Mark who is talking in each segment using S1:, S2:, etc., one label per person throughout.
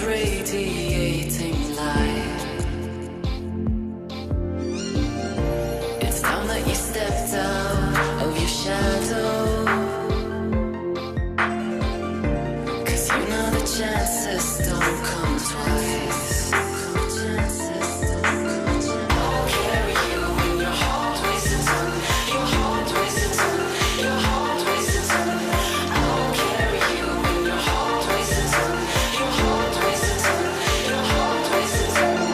S1: radiating light. It's time that you stepped out of your shadow. 'Cause you know the chances don't come twice. I'll carry you in your heart, wasted tongue. Your heart, wasted tongue. Your heart, wasted tongue. I'll carry you in your heart, wasted tongue. Your heart, wasted tongue. Your heart, wasted tongue.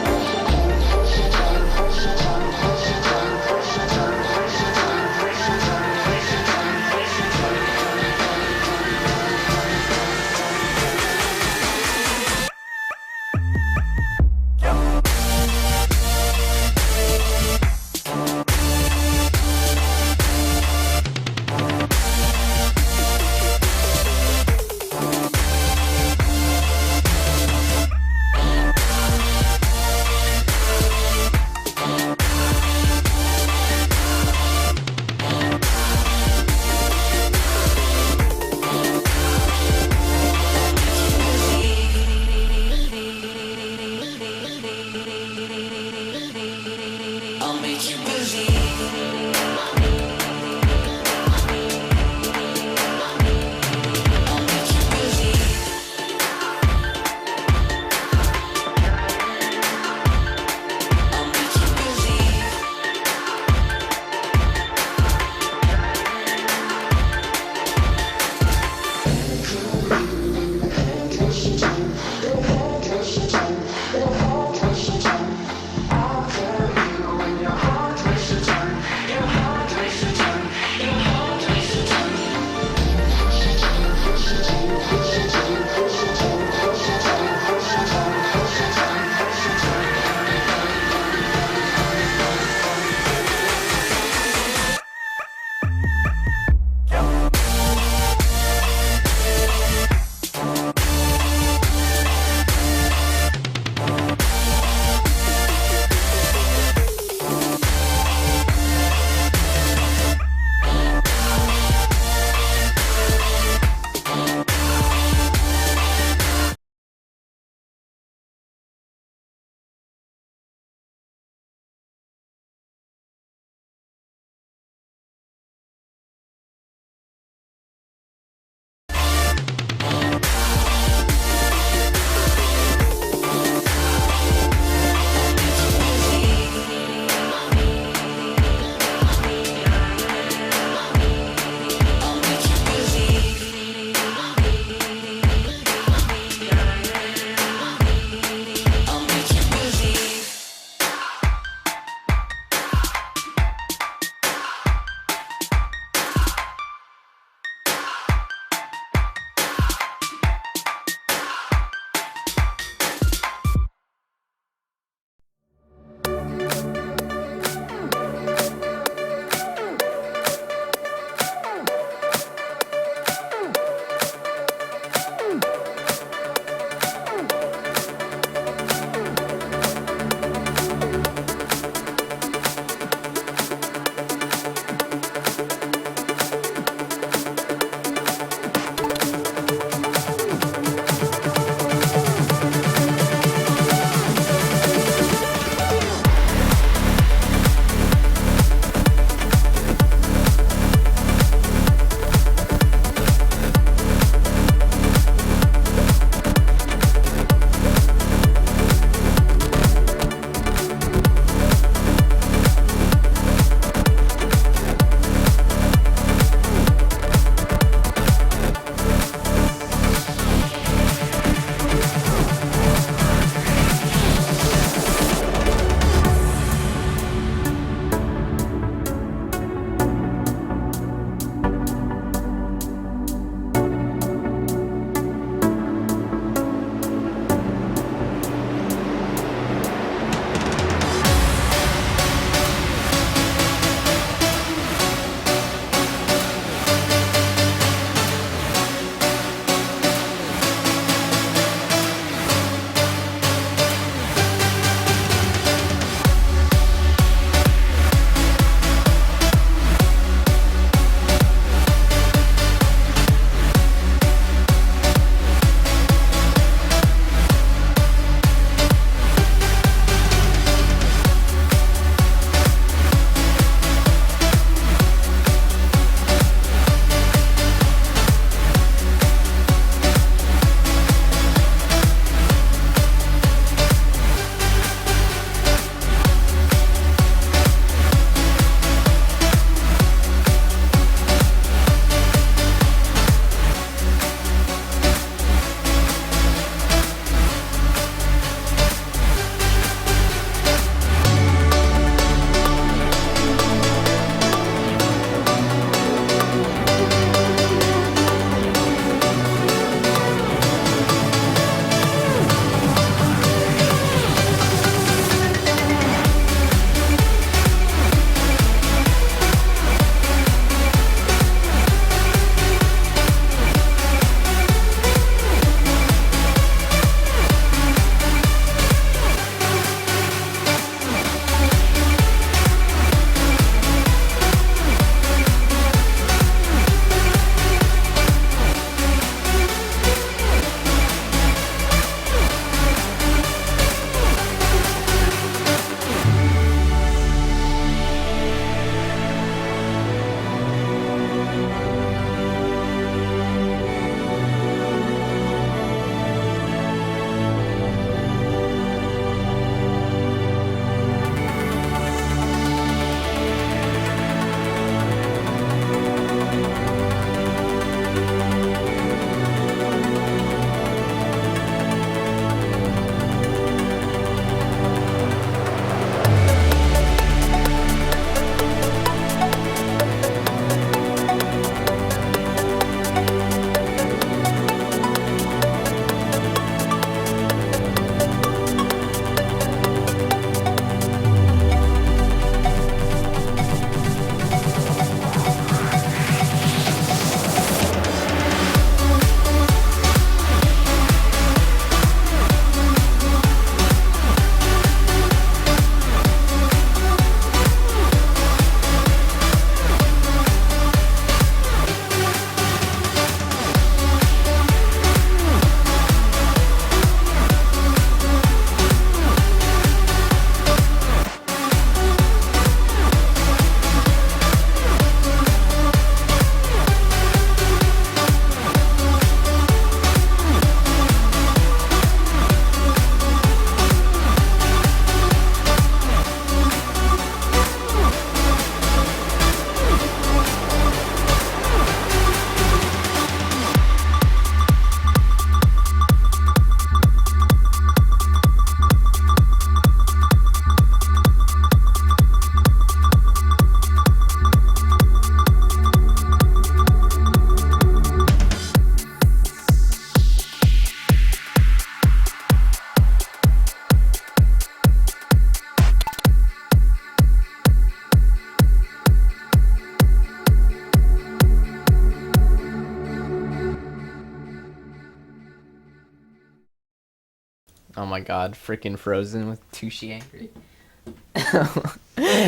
S2: Oh my god, freaking Frozen with Tooshi angry.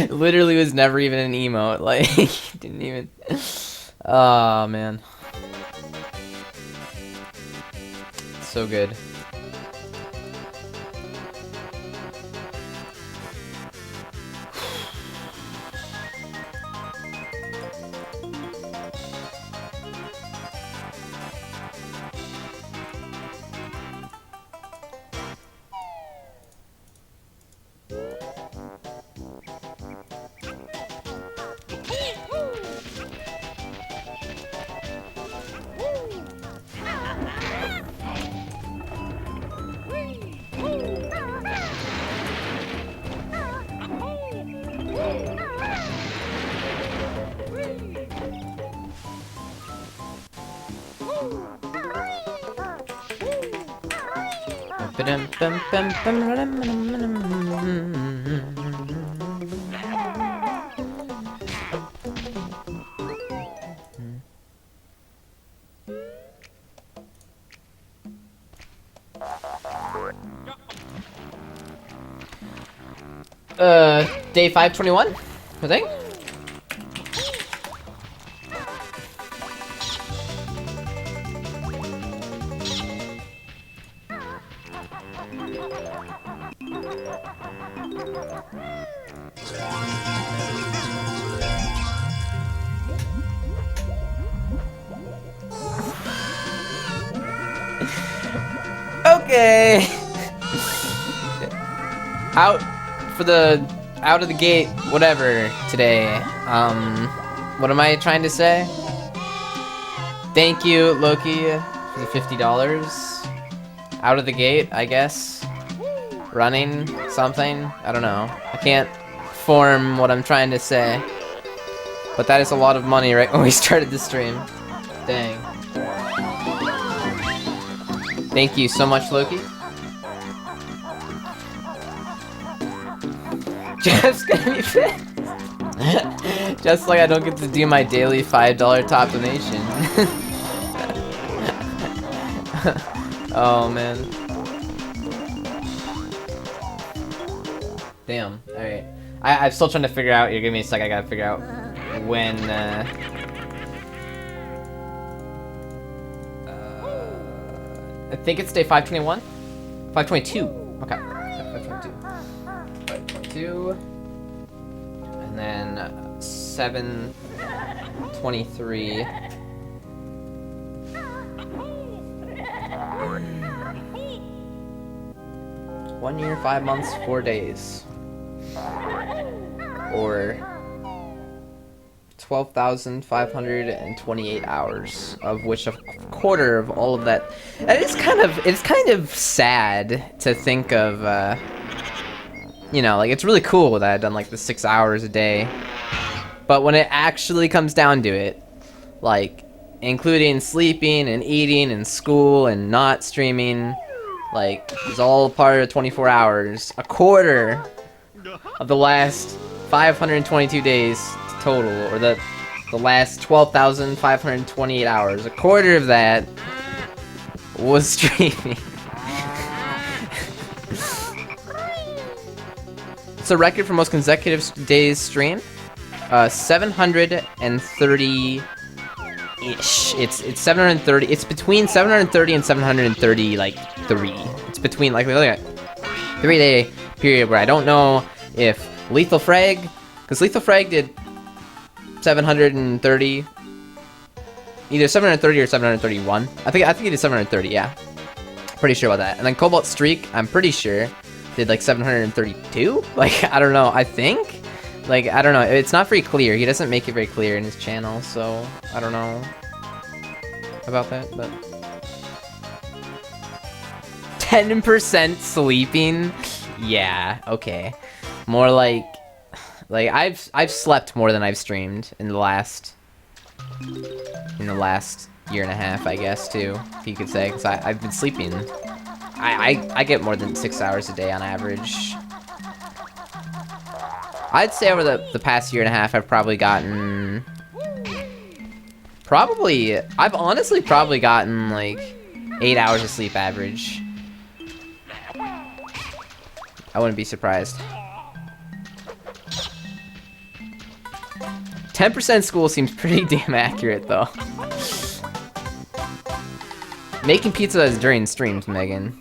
S2: Literally was never even an emote. Like, didn't even. Oh man. So good. Day 521, I think. Okay. Out of the gate, whatever, today. What am I trying to say? Thank you, Loki, for the $50. Out of the gate, I guess. Running something? I don't know. I can't form what I'm trying to say. But that is a lot of money right when we started the stream. Dang. Thank you so much, Loki. Jeff's gonna be fit. Just like I don't get to do my daily $5 top donation. Oh man. Damn. Alright. I'm still trying to figure out. You're giving me a sec. I gotta figure out when. I think it's day 521? 522. Okay. 522. 522. And then 723. One year, 5 months, 4 days. Or 12,528 hours, of which a quarter of all of that. And it's kind of sad to think of, you know, like, it's really cool that I've done like the 6 hours a day, but when it actually comes down to it, like, including sleeping and eating and school and not streaming, like, it's all part of 24 hours. A quarter of the last 522 days total, or the last 12,528 hours, a quarter of that was streaming. It's a record for most consecutive days streamed. 730-ish. It's 730. It's between 730 and 730, like, 3. It's between, like, look at 3-day period where I don't know if Lethal Frag, because Lethal Frag did 730, either 730 or 731. I think he did 730. Yeah, pretty sure about that. And then Cobalt Streak, I'm pretty sure did like 732. Like, I don't know. I think, like, I don't know. It's not very clear. He doesn't make it very clear in his channel, so I don't know about that. But 10% sleeping. Yeah. Okay. More like I've slept more than I've streamed in the last year and a half, I guess, too, if you could say, because I've been sleeping. I get more than 6 hours a day on average. I'd say over the past year and a half, I've probably gotten... I've honestly probably gotten, like, 8 hours of sleep average. I wouldn't be surprised. 10% school seems pretty damn accurate, though. Making pizza is during streams, Megan.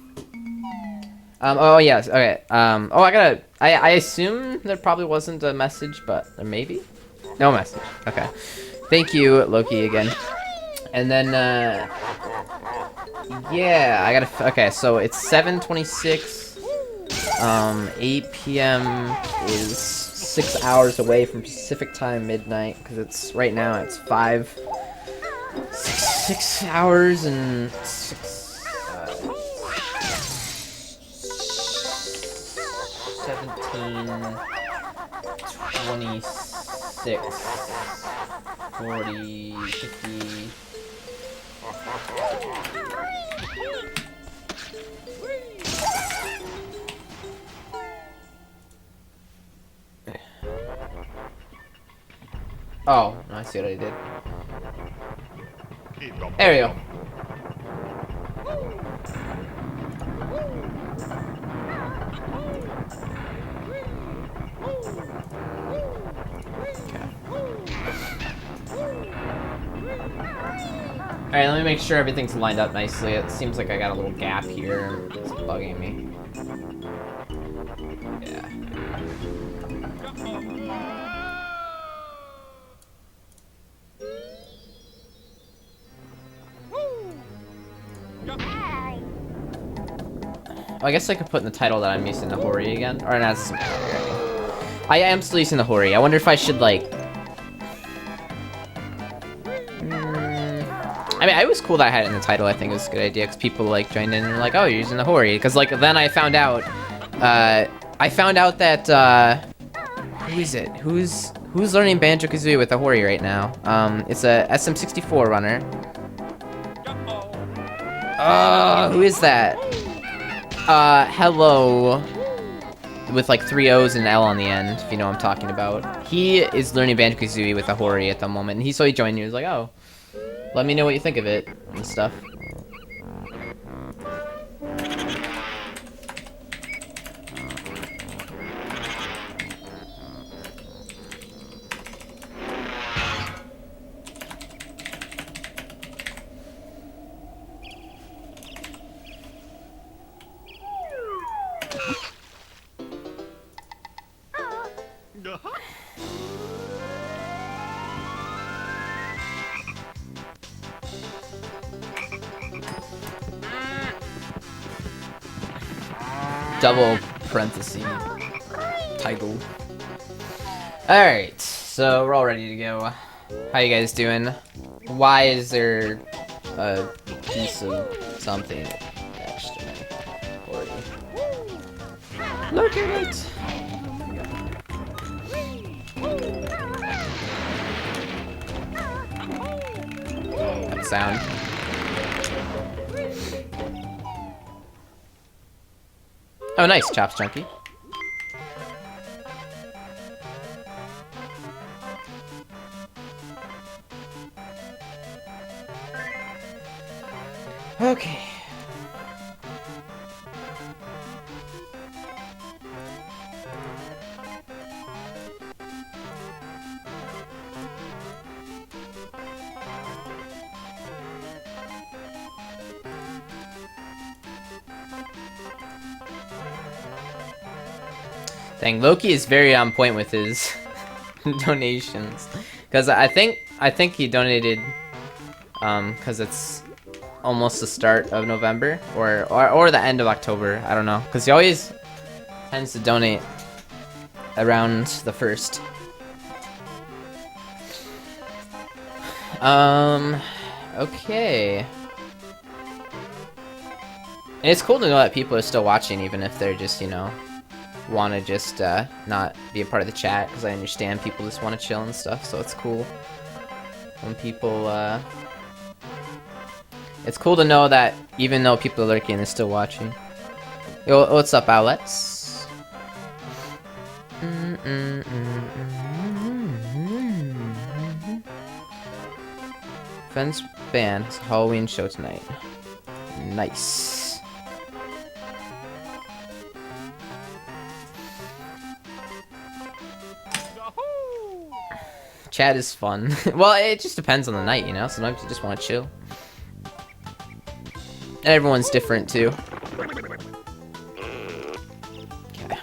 S2: Oh, yes, okay. Oh, I assume there probably wasn't a message, but there may be? No message, okay. Thank you, Loki, again. And then, yeah, I gotta, okay, so it's 7:26. 8 p.m. is 6 hours away from Pacific time, midnight, because it's, right now, it's 6 hours and 17, 26, 40, 50... Oh, I see what I did. There we go. Alright, let me make sure everything's lined up nicely. It seems like I got a little gap here. It's bugging me. Yeah. Oh, I guess I could put in the title that I'm using the Hori again. Or not. I am still using the Hori. I wonder if I should, like... I mean, it was cool that I had it in the title. I think it was a good idea because people, like, joined in and were like, oh, you're using the Hori. Because, like, then I found out... that... who is it? Who's learning Banjo-Kazooie with the Hori right now? It's a SM64 runner. Who is that? Hello. With like 3 O's and an L on the end, if you know what I'm talking about. He is learning Banjo-Kazooie with a Hori at the moment, and so he joined me. He was like, oh, let me know what you think of it and stuff. Double parenthesis title. Alright, so we're all ready to go. How you guys doing? Why is there a piece of something attached to my Hori? Look at it! That sound. Oh, nice, Chops Chunky. Okay. Dang, Loki is very on point with his donations, because I think he donated, because it's almost the start of November or the end of October. I don't know, because he always tends to donate around the 1st. Okay. And it's cool to know that people are still watching, even if they're just, you know, want to just not be a part of the chat, because I understand people just want to chill and stuff, so it's cool when people it's cool to know that even though people are lurking, they're still watching. Yo, what's up, Alex? Friends band has a Halloween show tonight. Nice. Chat is fun. Well, it just depends on the night, you know? Sometimes you just want to chill. And everyone's different, too. Okay.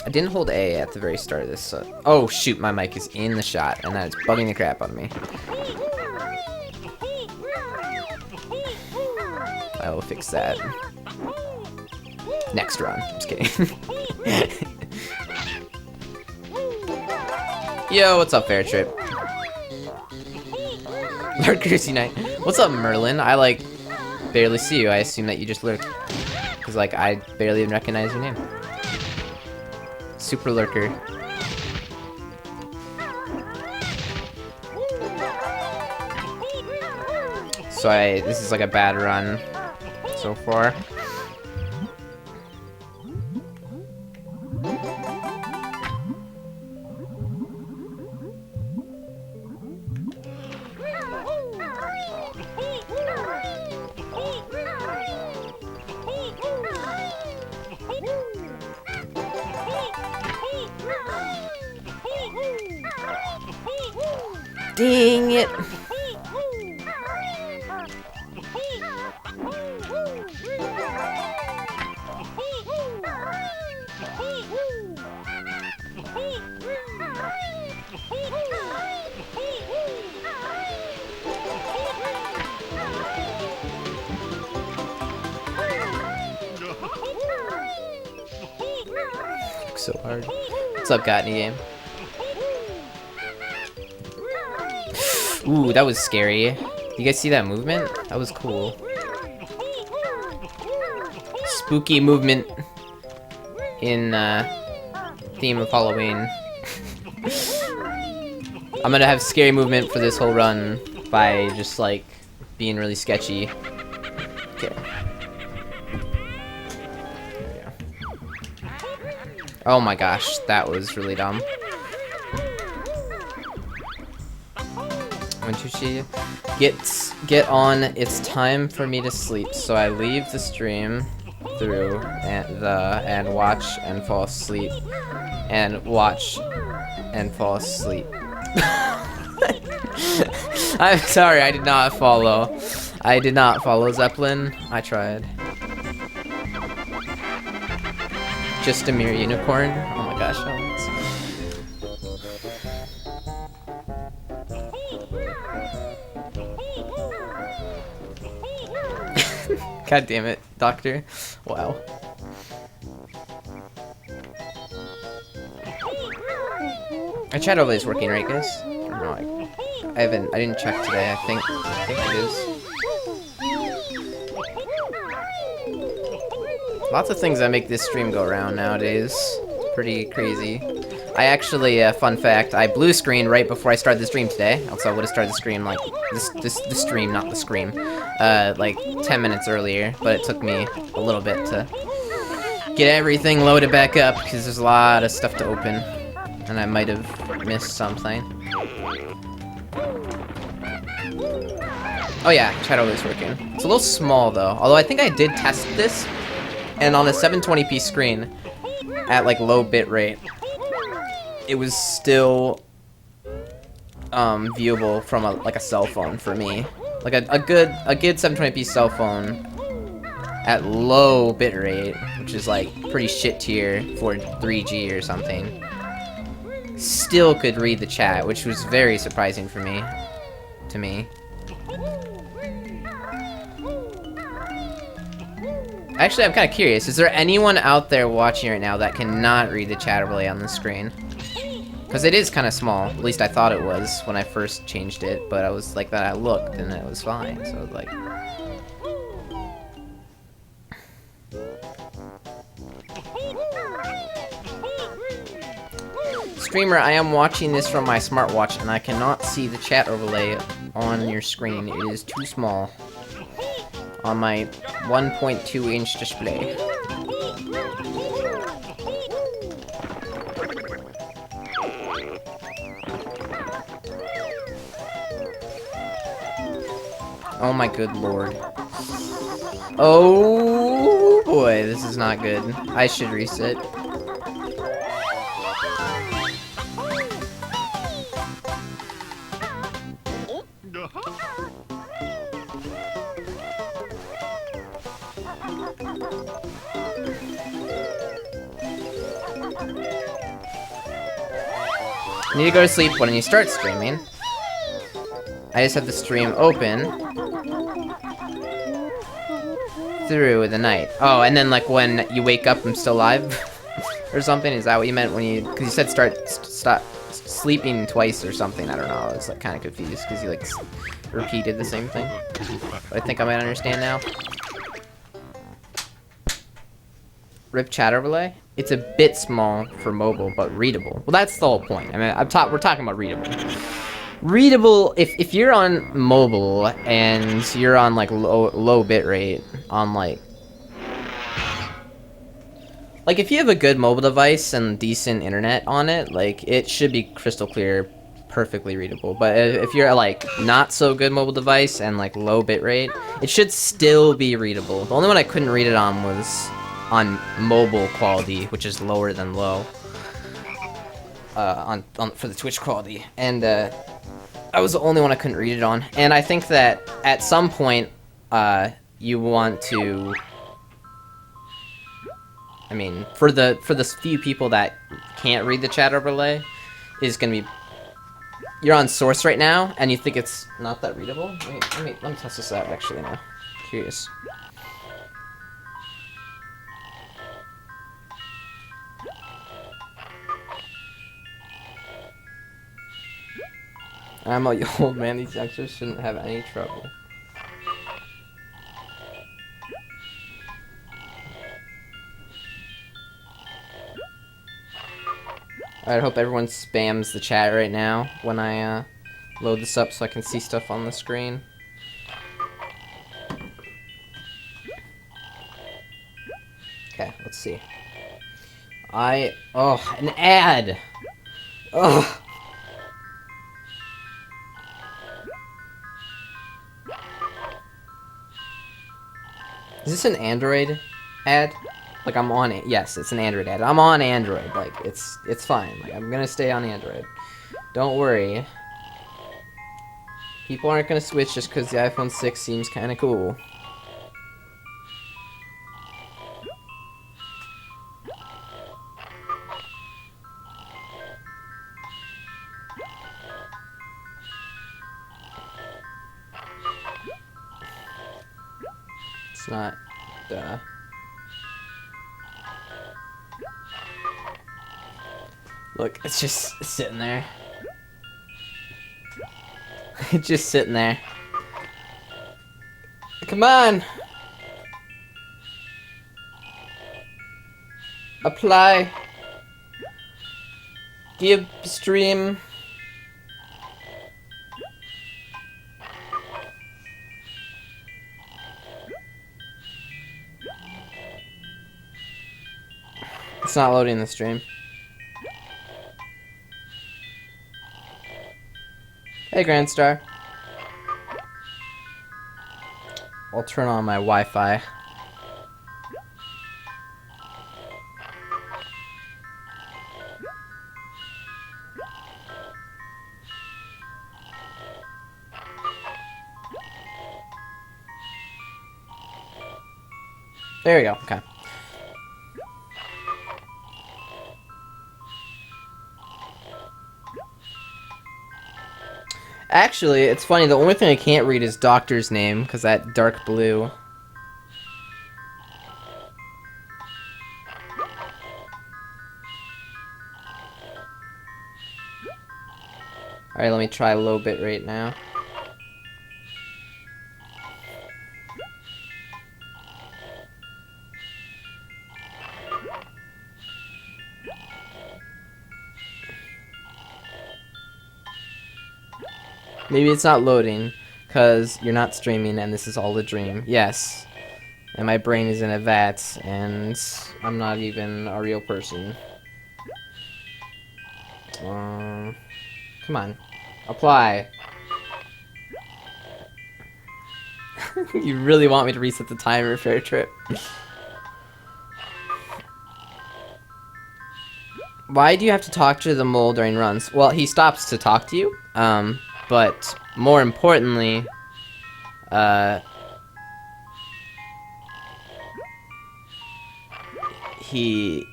S2: I didn't hold A at the very start of this. Oh, shoot, my mic is in the shot, and that is bugging the crap out of me. I will fix that. Next run. Just kidding. Yo, what's up, Fair Trip? Lurkers Unite. What's up, Merlin? I, like, barely see you. I assume that you just lurk. Because, like, I barely even recognize your name. Super Lurker. So this is like a bad run so far. Dang it! So hard. What's up, Got Any Game? Ooh, that was scary. You guys see that movement? That was cool. Spooky movement in theme of Halloween. I'm gonna have scary movement for this whole run by just like being really sketchy. Okay. There we go. Oh my gosh, that was really dumb. When Tooshi get on, it's time for me to sleep. So I leave the stream through and watch and fall asleep and watch and fall asleep. I'm sorry, I did not follow. I did not follow Zeppelin. I tried. Just a mere unicorn. Oh my gosh, Alex. God damn it, Doctor. Wow. Our chat overlay is working, right, guys? No, I didn't check today. I think it is. Lots of things that make this stream go around nowadays. It's pretty crazy. I actually, fun fact, I blue screened right before I started the stream today. Else I would have started the stream like the stream, not the scream, like 10 minutes earlier. But it took me a little bit to get everything loaded back up because there's a lot of stuff to open, and I might have missed something. Oh yeah, chat overlay's working. It's a little small though. Although I think I did test this, and on a 720p screen at like low bit rate, it was still viewable from like a cell phone for me. Like a good 720p cell phone at low bit rate, which is like pretty shit tier for 3G or something, still could read the chat, which was very surprising for me. To me. Actually, I'm kind of curious. Is there anyone out there watching right now that cannot read the chat overlay on the screen? Because it is kind of small. At least I thought it was when I first changed it. But I was like that. I looked and it was fine. So I was like, streamer, I am watching this from my smartwatch and I cannot see the chat overlay on your screen. It is too small on my 1.2-inch display. Oh my good lord. Oh boy, this is not good. I should reset. You need to go to sleep when you start streaming. I just have the stream open through the night. Oh, and then like when you wake up, I'm still alive, or something. Is that what you meant when you? Because you said stop sleeping twice or something. I don't know. I was like kind of confused because you like repeated the same thing. But I think I might understand now. Rip chat overlay. It's a bit small for mobile, but readable. Well, that's the whole point. I mean, we're talking about readable. Readable, if you're on mobile and you're on like low bit rate on like if you have a good mobile device and decent internet on it, like it should be crystal clear, perfectly readable. But if you're like not so good mobile device and like low bit rate, it should still be readable. The only one I couldn't read it on was on mobile quality, which is lower than low. For the Twitch quality, and I was the only one I couldn't read it on. And I think that at some point, you want to. I mean, for the few people that can't read the chat overlay, is gonna be. You're on source right now, and you think it's not that readable. Let me test this out actually now. Curious. I'm a old man, these youngsters shouldn't have any trouble. I hope everyone spams the chat right now when I load this up so I can see stuff on the screen. Okay, let's see. Oh, an ad! Ugh! Is this an Android ad? Like I'm on it. Yes, it's an Android ad. I'm on Android. Like it's fine. Like I'm gonna stay on Android. Don't worry. People aren't gonna switch just because the iPhone 6 seems kind of cool. It's not. Duh. Look, it's just sitting there. It's just sitting there. Come on! Apply. Give stream. It's not loading the stream. Hey, Grandstar. I'll turn on my Wi-Fi. There we go. Okay. Actually, it's funny, the only thing I can't read is Doctor's name, because that dark blue. Alright, let me try low bit rate now. Maybe it's not loading, because you're not streaming and this is all a dream. Yes. And my brain is in a vat, and I'm not even a real person. Come on. Apply. You really want me to reset the timer, Fair Trip? Why do you have to talk to the mole during runs? Well, he stops to talk to you, but more importantly, the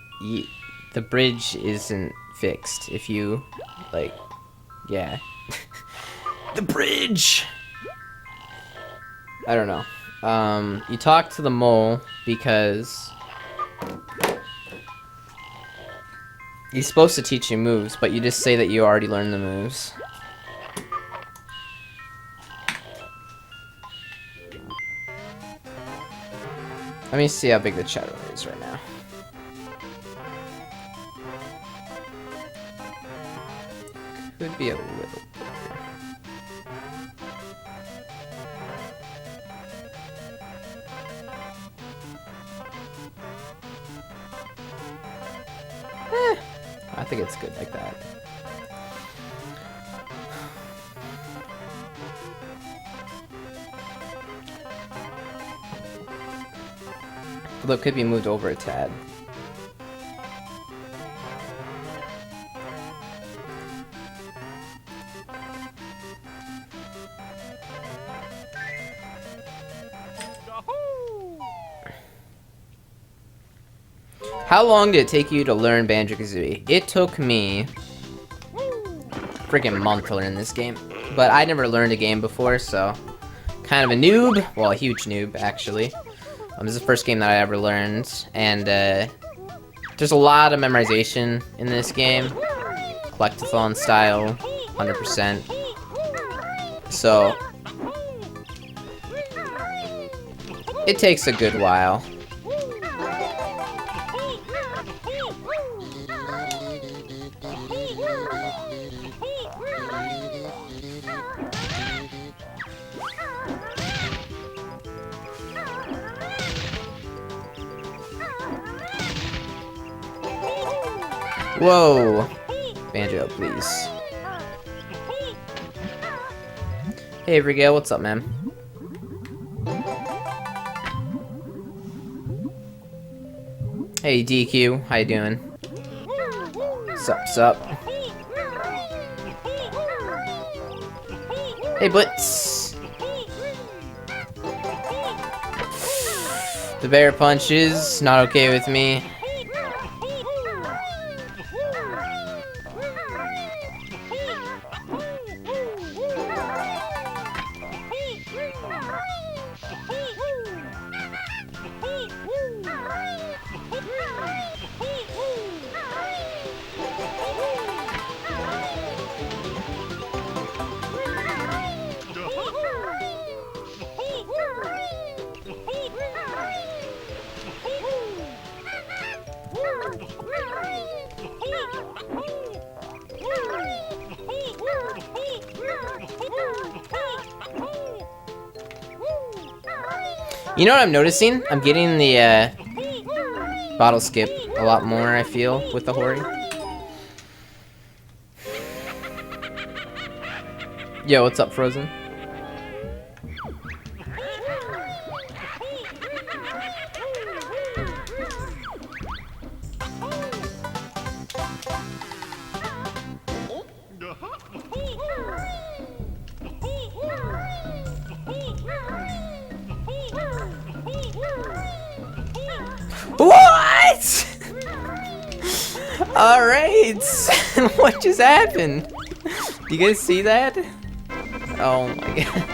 S2: bridge isn't fixed if you, like, yeah. The bridge! I don't know. You talk to the mole because he's supposed to teach you moves, but you just say that you already learned the moves. Let me see how big the shadow is right now. Could be a little bigger. I think it's good like that. Although it could be moved over a tad. How long did it take you to learn Banjo-Kazooie? It took me freaking month to learn this game. But I never learned a game before, so kind of a noob. Well, a huge noob, actually. This is the first game that I ever learned, and there's a lot of memorization in this game. Collectathon style, 100%. So it takes a good while. Whoa! Banjo, please. Hey, Rigale, what's up, man? Hey, DQ, how you doing? Sup? Hey, Blitz! The bear punch is not okay with me. You know what I'm noticing? I'm getting the bottle skip a lot more, I feel, with the Hori. Yo, what's up, Frozen? What? Alright. What just happened? You guys see that? Oh my god.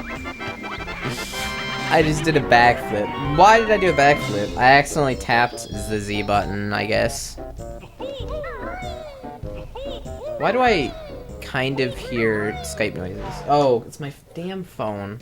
S2: I just did a backflip. Why did I do a backflip? I accidentally tapped the Z button, I guess. Why do I kind of hear Skype noises? Oh, it's my damn phone.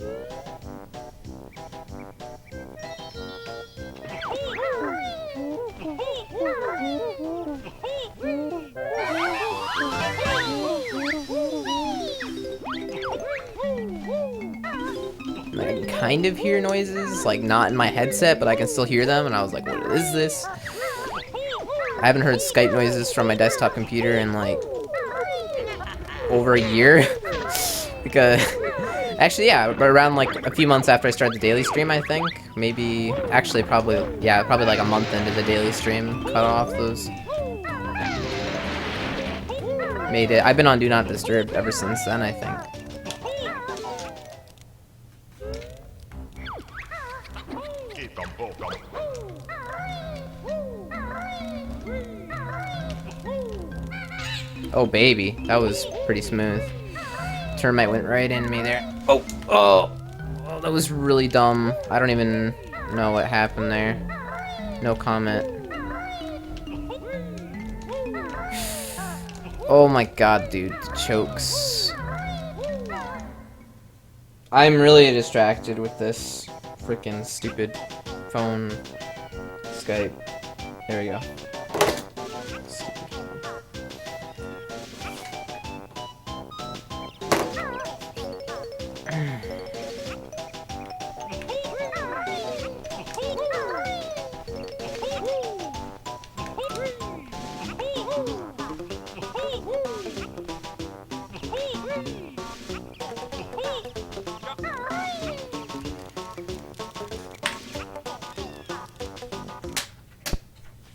S2: I can kind of hear noises, like not in my headset, but I can still hear them, and I was like, what is this? I haven't heard Skype noises from my desktop computer in like over a year. Because actually, yeah, but around like a few months after I started the daily stream, I think. Maybe, actually probably like a month into the daily stream, cut off those. Made it. I've been on Do Not Disturb ever since then, I think. Oh, baby. That was pretty smooth. Termite went right in me there. Oh, oh! Oh, that was really dumb. I don't even know what happened there. No comment. Oh my god, dude. Chokes. I'm really distracted with this freaking stupid phone Skype. There we go. Stupid phone.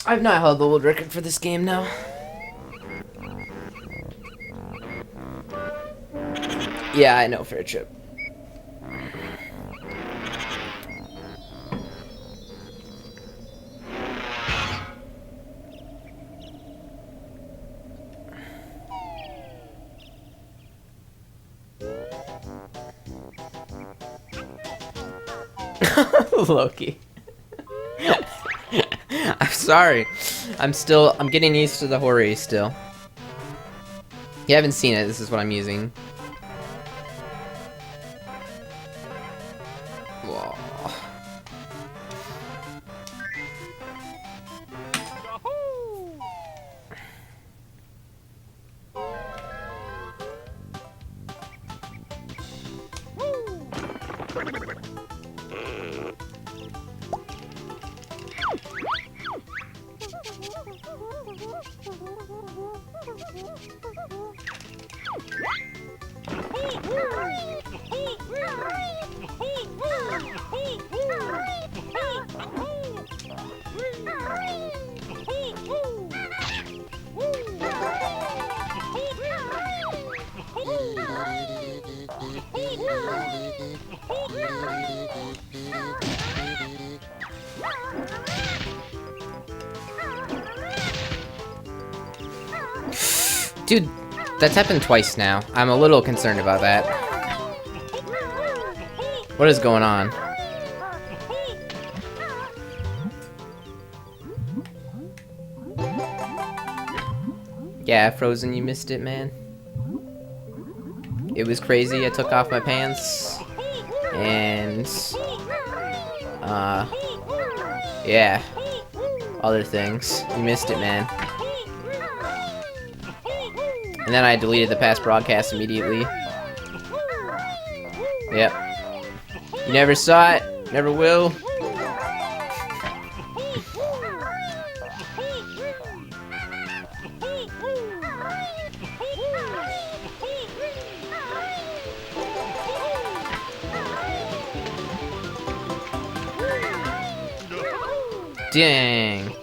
S2: I've not held the world record for this game now. Yeah, I know, fair trip. Loki. I'm sorry. I'm getting used to the horror still. You haven't seen it, this is what I'm using. Whoa. Dude, that's happened twice now. I'm a little concerned about that. What is going on? Yeah, Frozen, you missed it, man. It was crazy. I took off my pants. And... yeah. Other things. You missed it, man. And then I deleted the past broadcast immediately. Yep. You never saw it. Never will. Dang.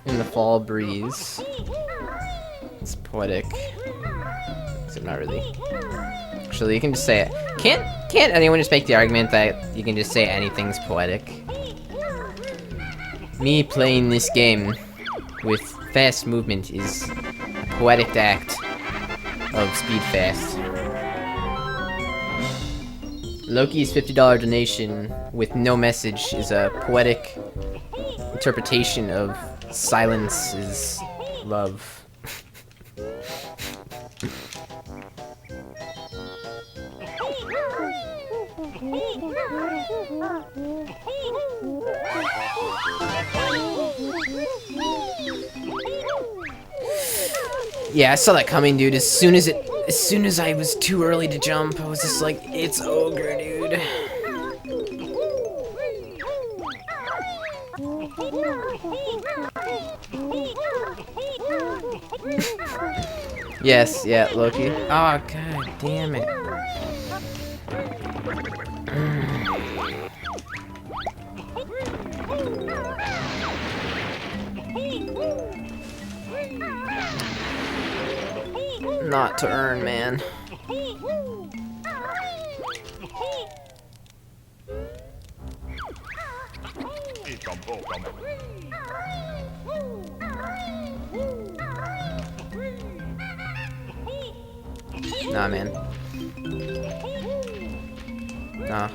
S2: In the fall breeze. It's poetic. Except not really. Actually, you can just say it. Can't anyone just make the argument that you can just say anything's poetic? Me playing this game with fast movement is a poetic act of speed fast. Loki's $50 donation with no message is a poetic interpretation of silence is love. Yeah, I saw that coming, dude. As soon as it As soon as I was too early to jump, I was just like, it's ogre, dude. Yes, yeah, Loki. Oh, god damn it. Not to earn, man. Nah, man. Nah.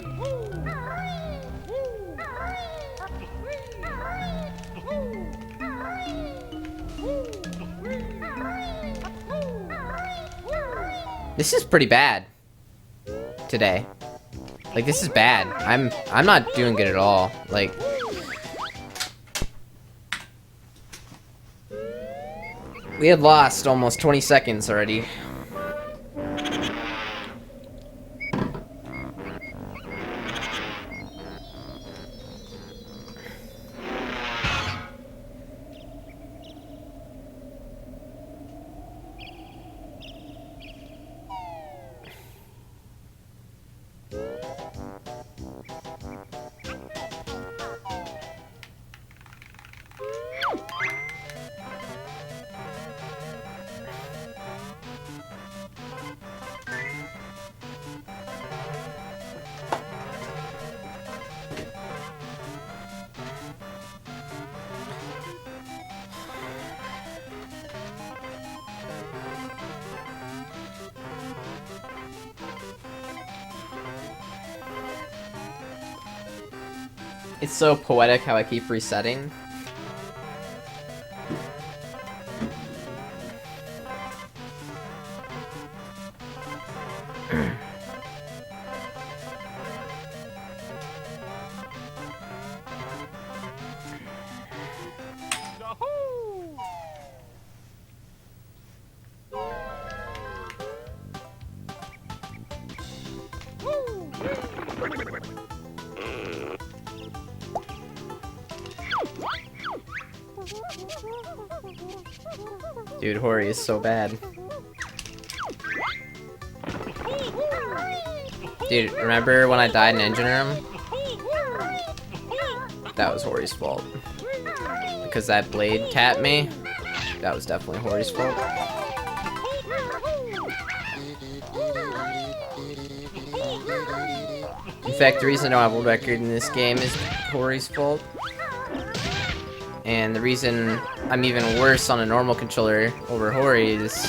S2: This is pretty bad today. Like, this is bad. I'm not doing good at all. Like, we had lost almost 20 seconds already. It's so poetic how I keep resetting. Dude, Hori is so bad. Dude, remember when I died in engine room? That was Hori's fault. Because that blade tapped me. That was definitely Hori's fault. In fact, the reason I don't have a world record in this game is Hori's fault. And the reason I'm even worse on a normal controller over Hori is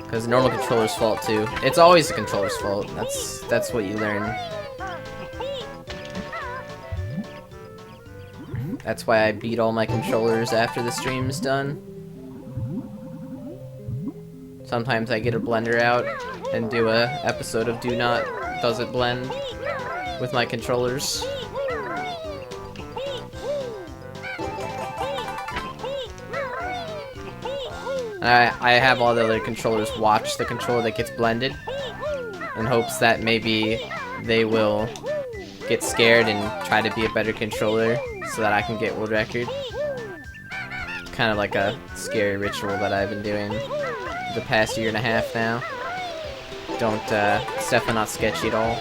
S2: because the normal controller's fault too. It's always the controller's fault. That's what you learn. That's why I beat all my controllers after the stream's done. Sometimes I get a blender out and do a episode of Does It Blend with my controllers. I have all the other controllers watch the controller that gets blended in hopes that maybe they will get scared and try to be a better controller so that I can get world record. It's kind of like a scary ritual that I've been doing for the past year and a half now. It's definitely not sketchy at all.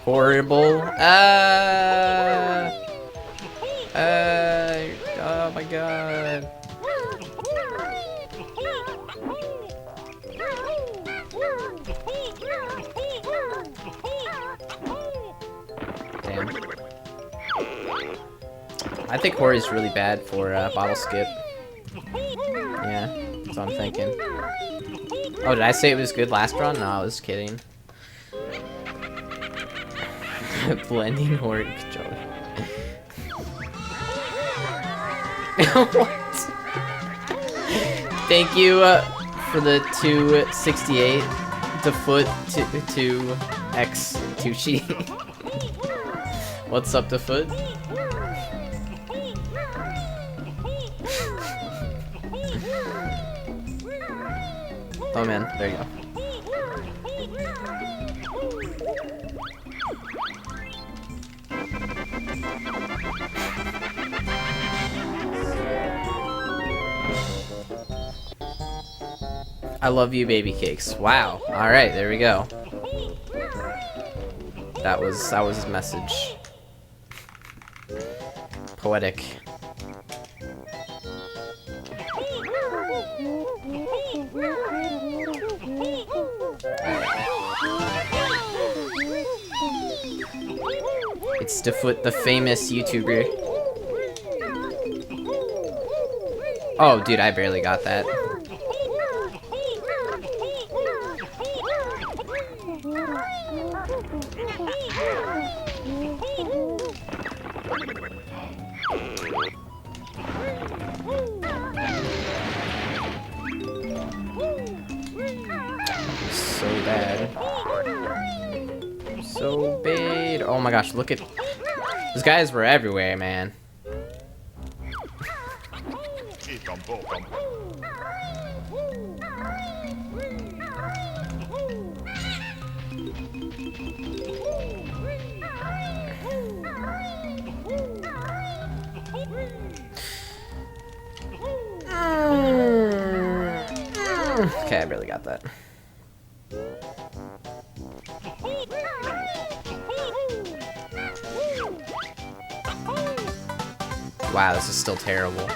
S2: Horrible. Oh my god. Damn. I think Hori's really bad for bottle skip. Yeah, that's what I'm thinking. Oh, did I say it was good last run? No, I was kidding. Blending Hori controller. What? Thank you for the 268 to foot to X Tooshi. What's up to foot? Oh man, there you go. I love you, baby cakes. Wow. All right, there we go. That was his message. Poetic. It's the famous YouTuber. Oh, dude, I barely got that. So bad. So bad. Oh my gosh, look at... Those guys were everywhere, man. Okay, I barely got that. Wow, this is still terrible.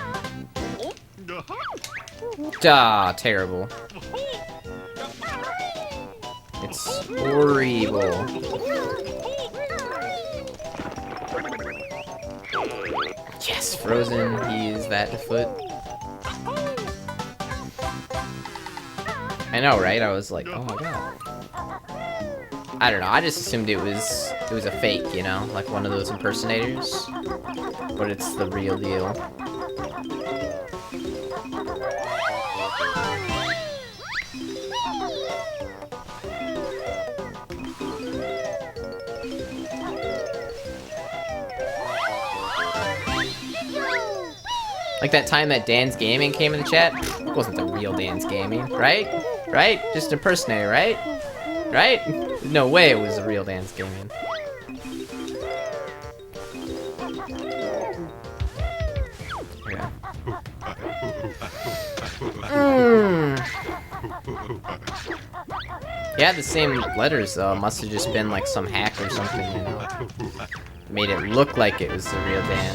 S2: Duh, terrible. It's horrible. Yes, Frozen, he is that to foot. I know, right? I was like, oh my god. I don't know, I just assumed it was a fake, you know? Like one of those impersonators. But it's the real deal. Like that time that Dan's Gaming came in the chat? It wasn't the real Dan's Gaming, right? Right? Just impersonator, right? Right? No way it was the real Dan's Gaming. Yeah. Yeah, the same letters though. Must have just been like some hack or something, you know. Made it look like it was the real Dan.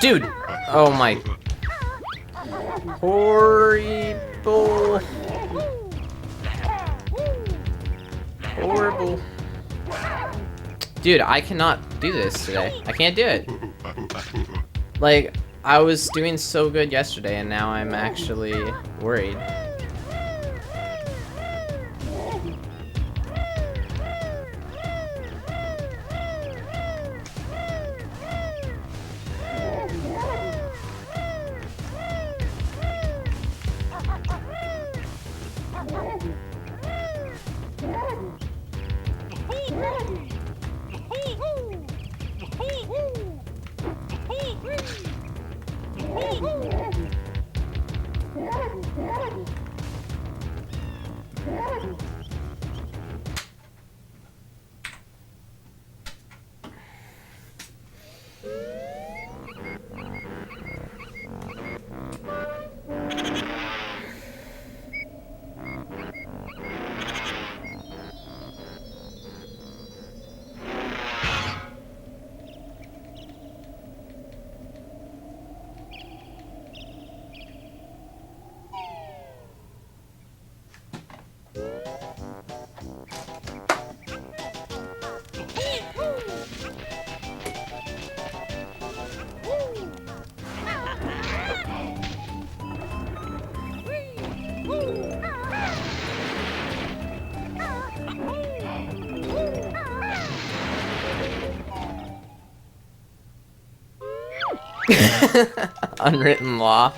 S2: Dude! Oh my... Horrible... Horrible... Dude, I cannot do this today. I can't do it. Like, I was doing so good yesterday and now I'm actually worried. Unwritten law.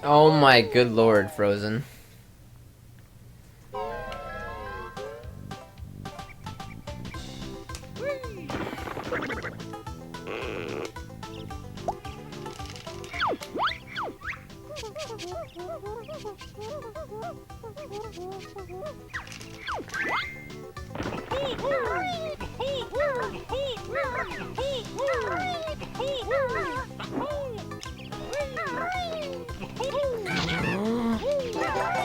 S2: Oh my good lord, Frozen.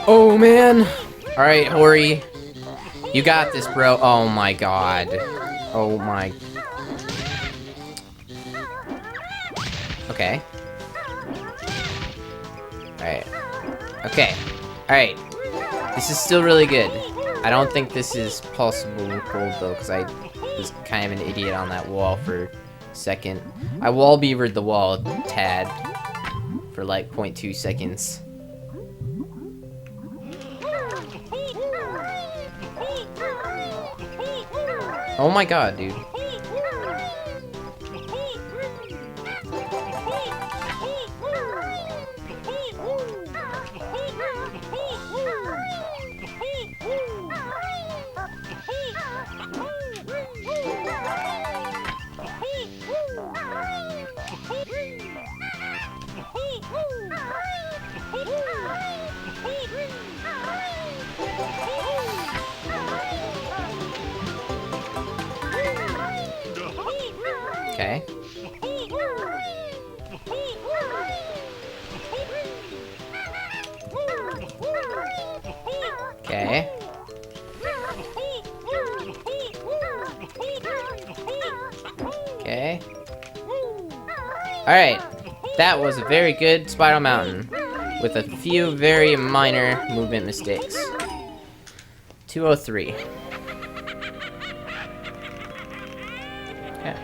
S2: Oh man! Alright, Hori. You got this, bro. Oh my god. Oh my. Okay. Alright. Okay. Alright. This is still really good. I don't think this is possible gold though, because I was kind of an idiot on that wall for a second. I wall beavered the wall a tad for like 0.2 seconds. Oh my god, dude. Okay. Okay. Okay. Alright. That was a very good Spiral Mountain, with a few very minor movement mistakes. 203. Okay.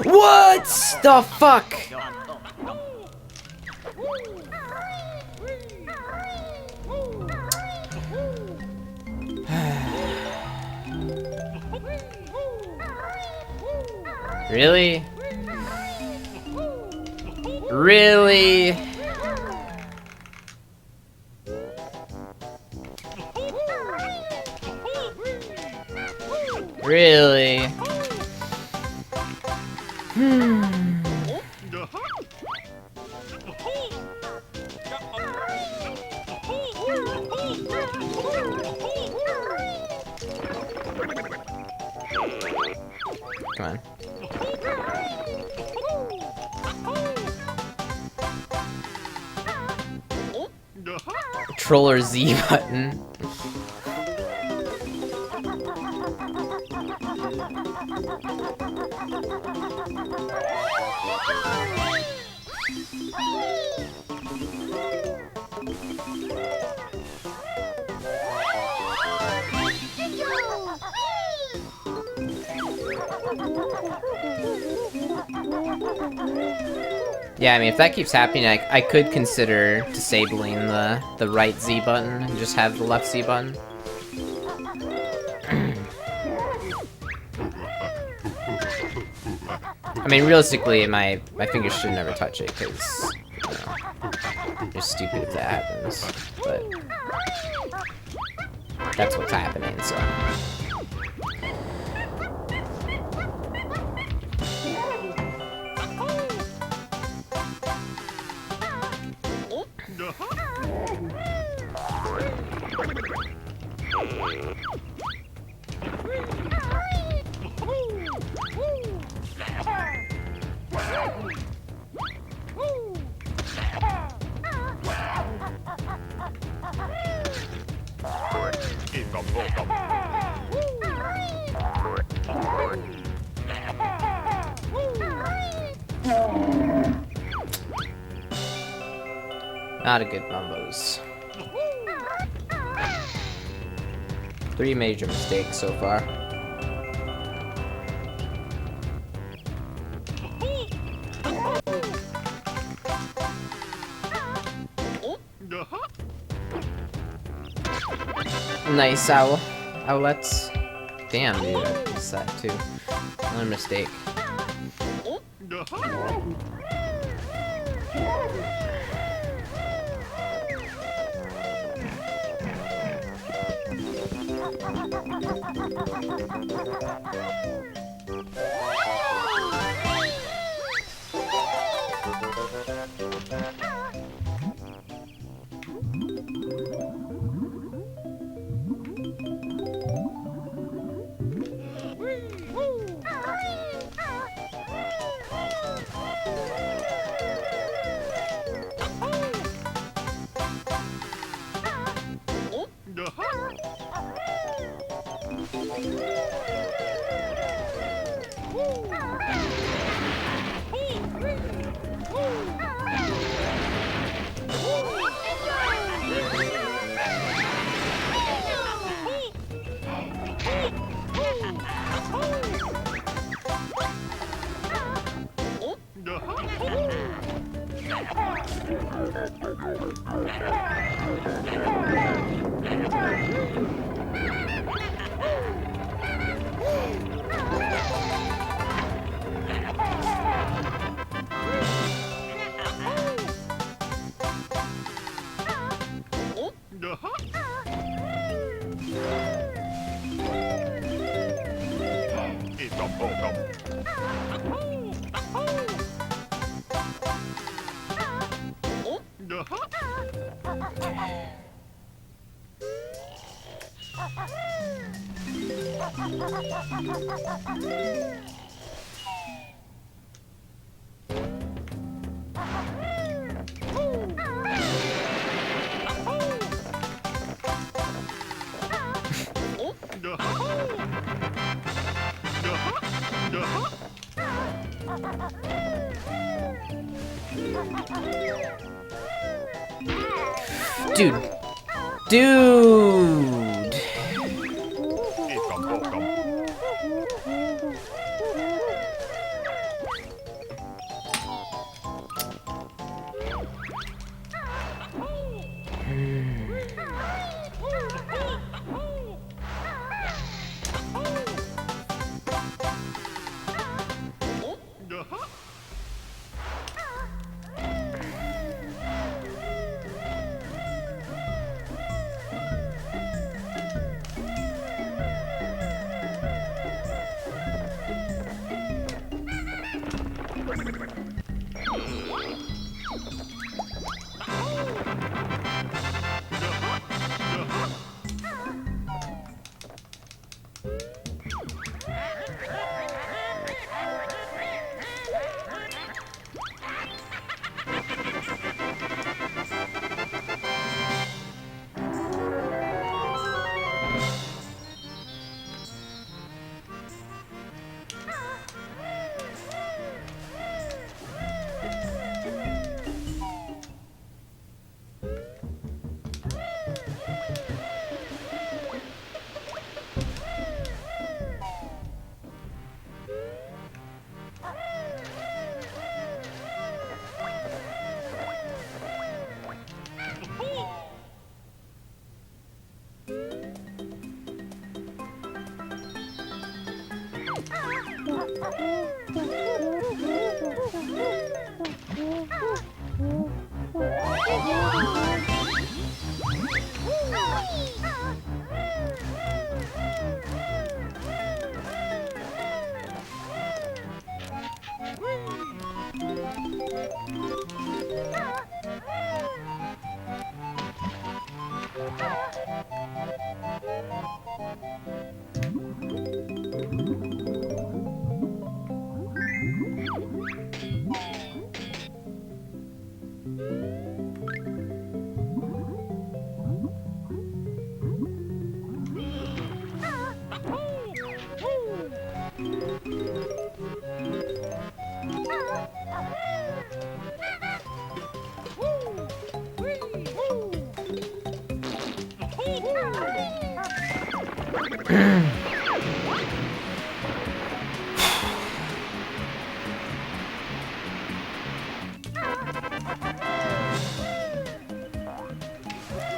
S2: What the fuck? Really? Really? Really? Come on. Controller Z button. Yeah, I mean, if that keeps happening, I could consider disabling the right Z button and just have the left Z button. I mean, realistically, my fingers should never touch it, because, you know, it's stupid if that happens, but that's what's happening, so. Not a good Mumbos. 3 major mistakes so far. Nice owl. Owlets. Damn, dude, I missed that too. Another mistake. Dude. Dude.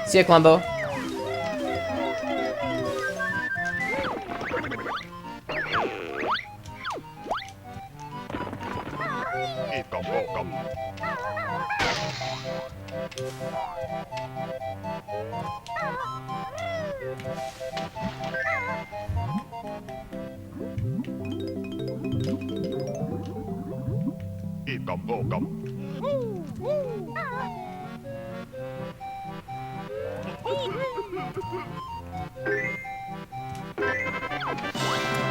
S2: See ya, Columbo.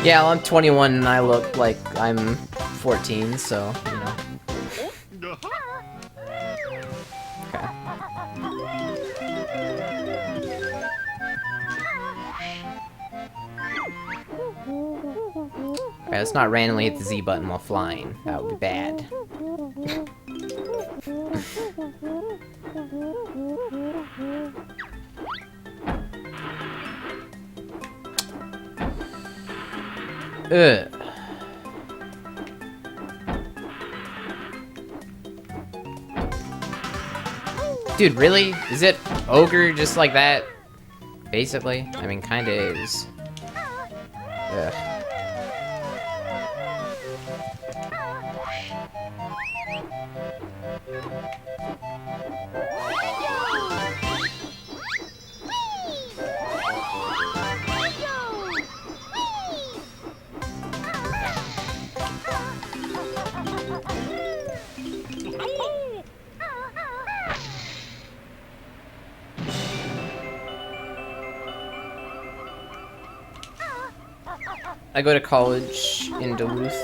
S2: Yeah, well, I'm 21 and I look like I'm 14, so, you know. Okay. Alright, let's not randomly hit the Z button while flying. That would be bad. Ugh. Dude, really? Is it ogre just like that? Basically? I mean, kinda is. Ugh. I go to college in Duluth.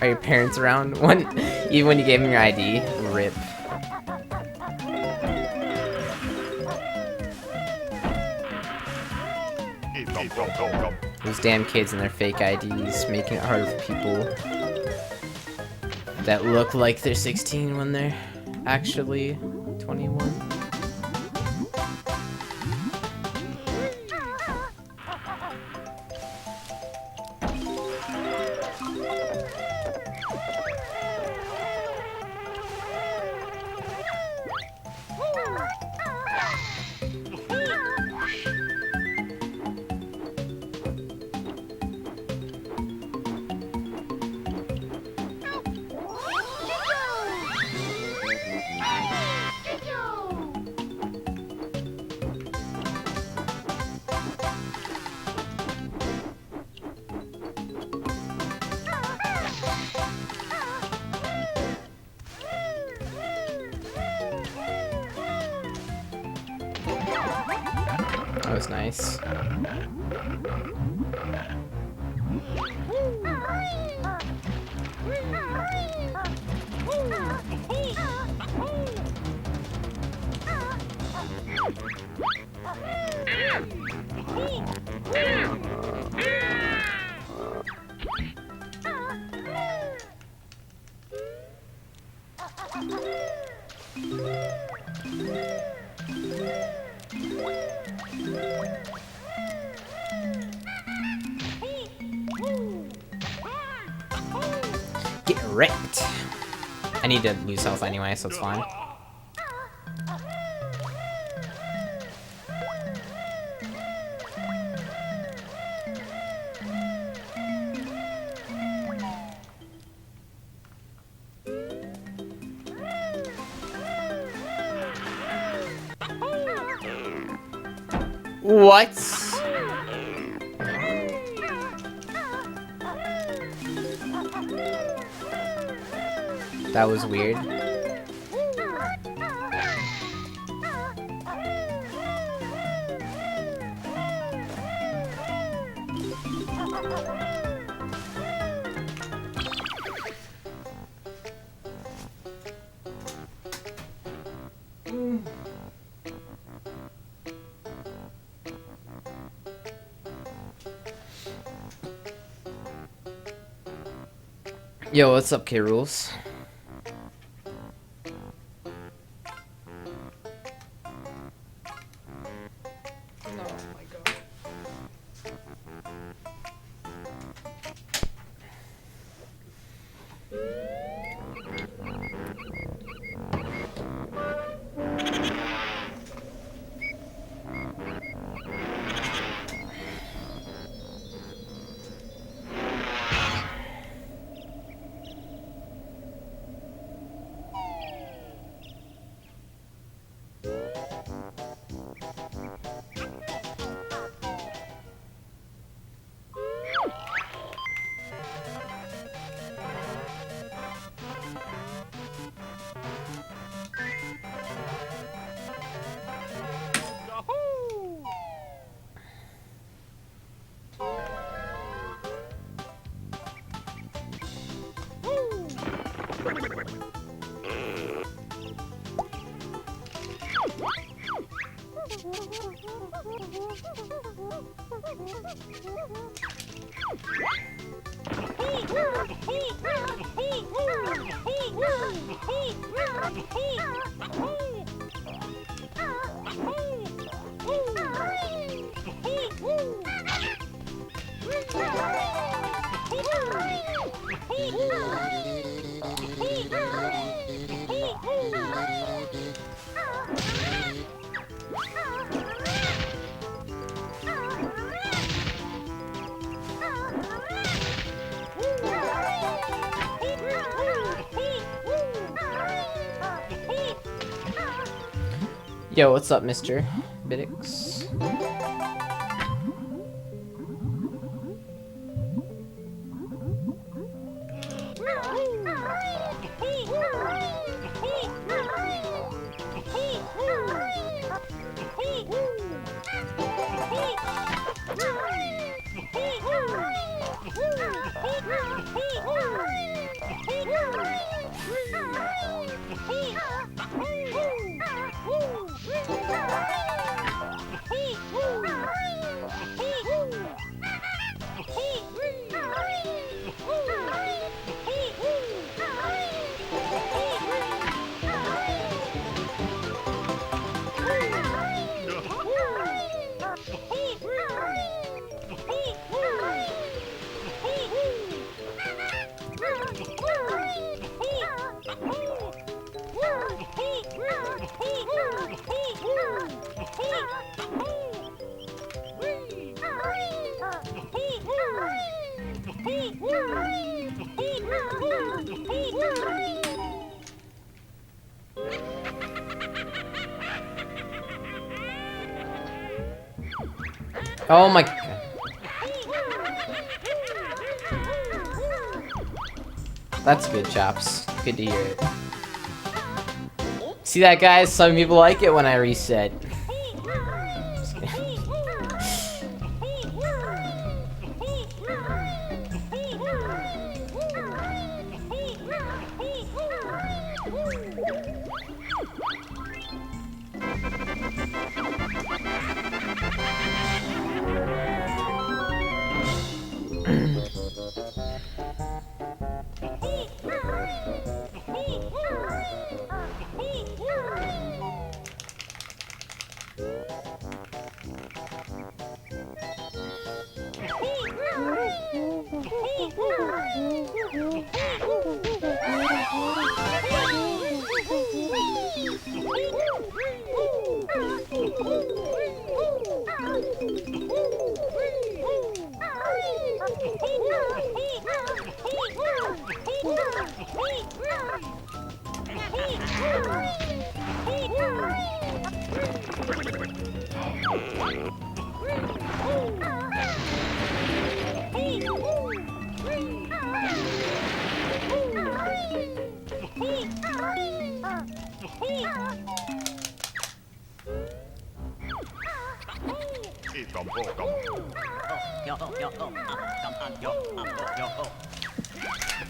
S2: Are your parents around? Even when you gave them your ID? RIP. Those damn kids and their fake IDs making it harder for people that look like they're 16 when they're actually 21. That was nice. Get wrecked. I need to lose health anyway, so it's fine. What? That was weird. Yo, what's up, K-Rules? Yo, what's up, Mr. Biddix? Oh my god. That's good, Chops. Good to hear it. See that, guys? Some people like it when I reset. Just kidding.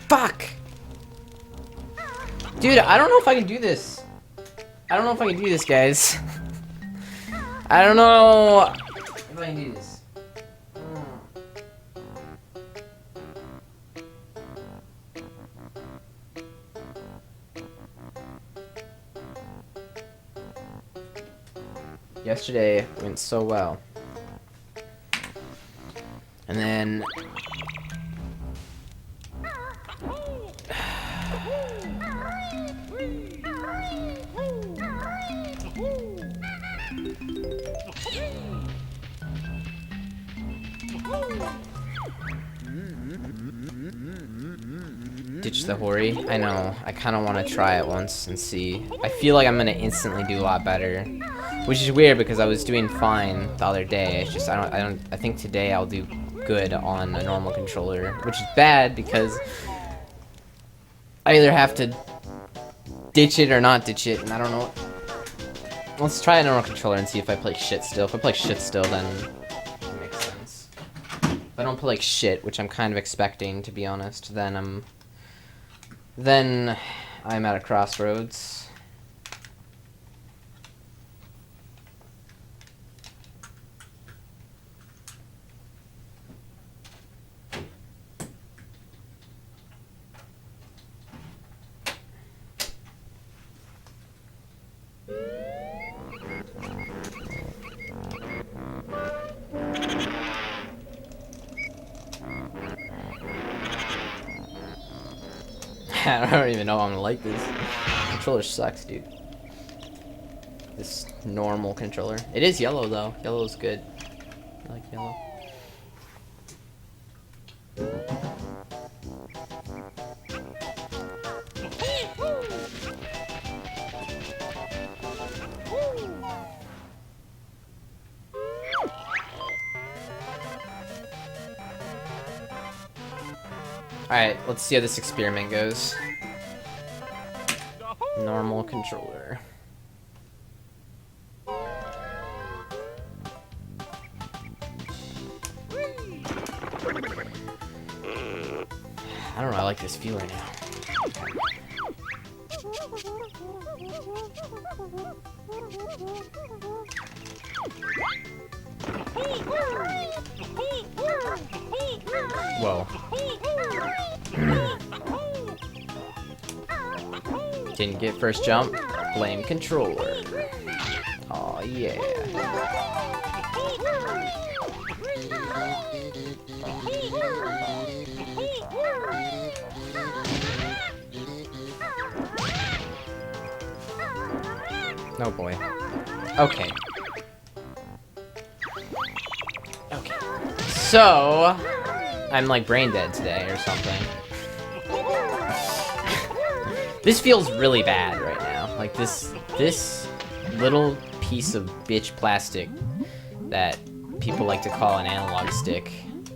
S2: Fuck! Dude, I don't know if I can do this. I don't know if I can do this, guys. I don't know if I can do this. Yesterday went so well. And then ditch the Hori. I know. I kind of want to try it once and see. I feel like I'm gonna instantly do a lot better, which is weird because I was doing fine the other day. It's just I think today I'll do good on a normal controller, which is bad because I either have to ditch it or not ditch it, and I don't know. Let's try a normal controller and see if I play shit still. If I play shit still, then it makes sense. If I don't play like shit, which I'm kind of expecting, to be honest, then I'm at a crossroads. I don't even know how I'm gonna like this. Controller sucks, dude. This normal controller. It is yellow though. Yellow's good. I like yellow. Alright, let's see how this experiment goes. Normal controller. I don't know, I like this feel right now. Whoa. Didn't get first jump. Blame controller. Aw, yeah. Oh boy. Okay. Okay. So, I'm like brain dead today or something. This feels really bad right now. Like this little piece of bitch plastic that people like to call an analog stick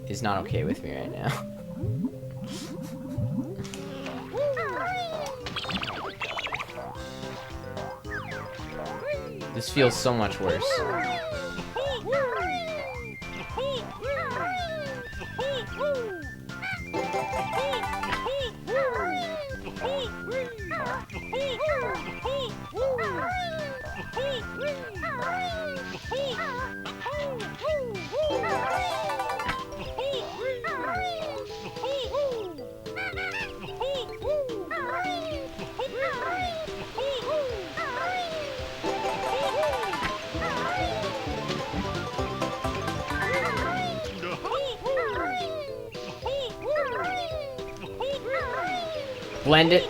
S2: is not okay with me right now. This feels so much worse. Blend it.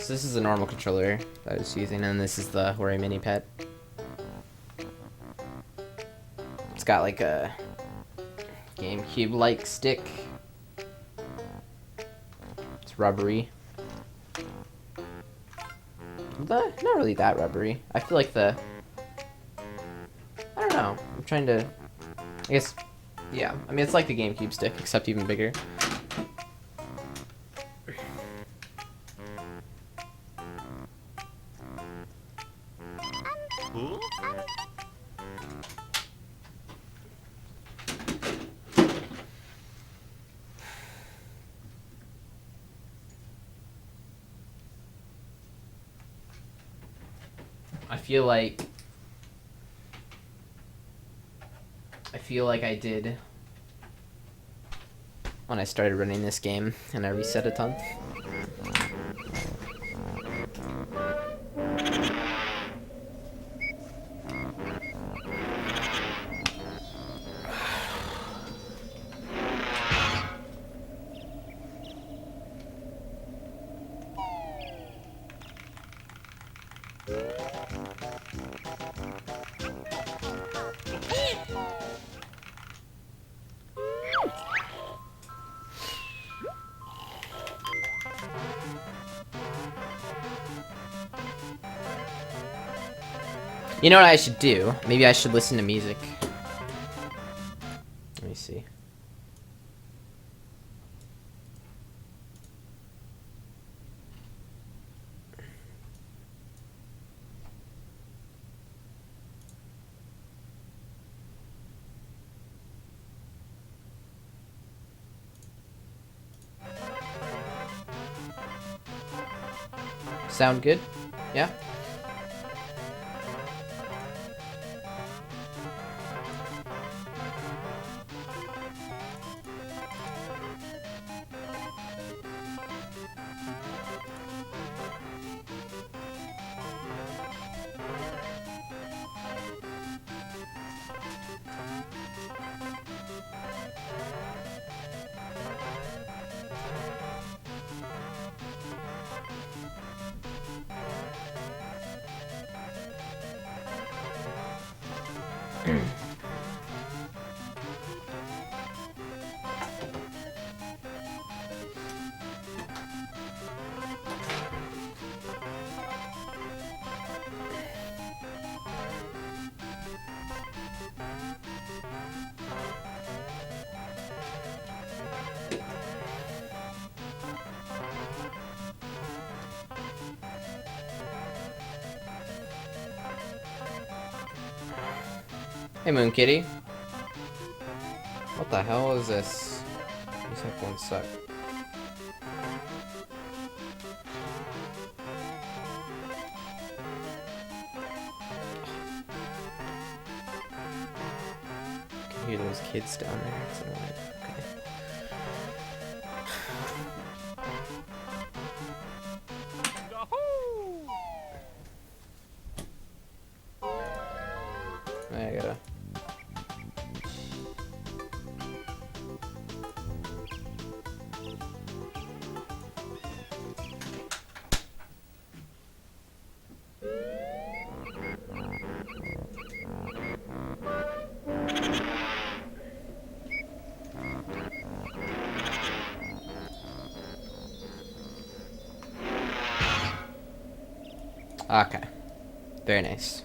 S2: This is the normal controller that I was using, and this is the Hori Mini Pet. It's got like a GameCube-like stick. It's rubbery. Not really that rubbery. I feel like I don't know. I'm trying to... I guess... Yeah. I mean, it's like the GameCube stick, except even bigger. I feel like I did when I started running this game and I reset a ton. You know what I should do? Maybe I should listen to music. Let me see. Sound good? Yeah? Hey, Moon Kitty. What the hell is this? These headphones suck. I can hear those kids down there. It's annoying. Okay. I gotta... Okay. Very nice.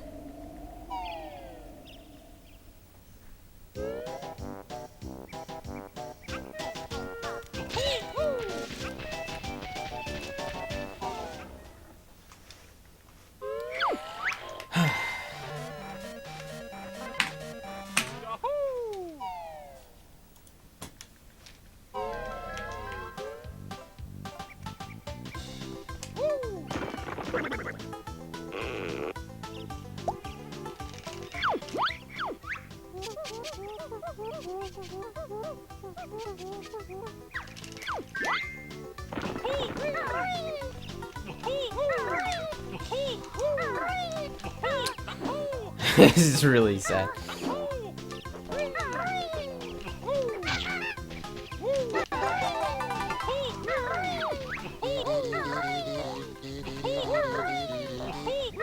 S2: This is really sad.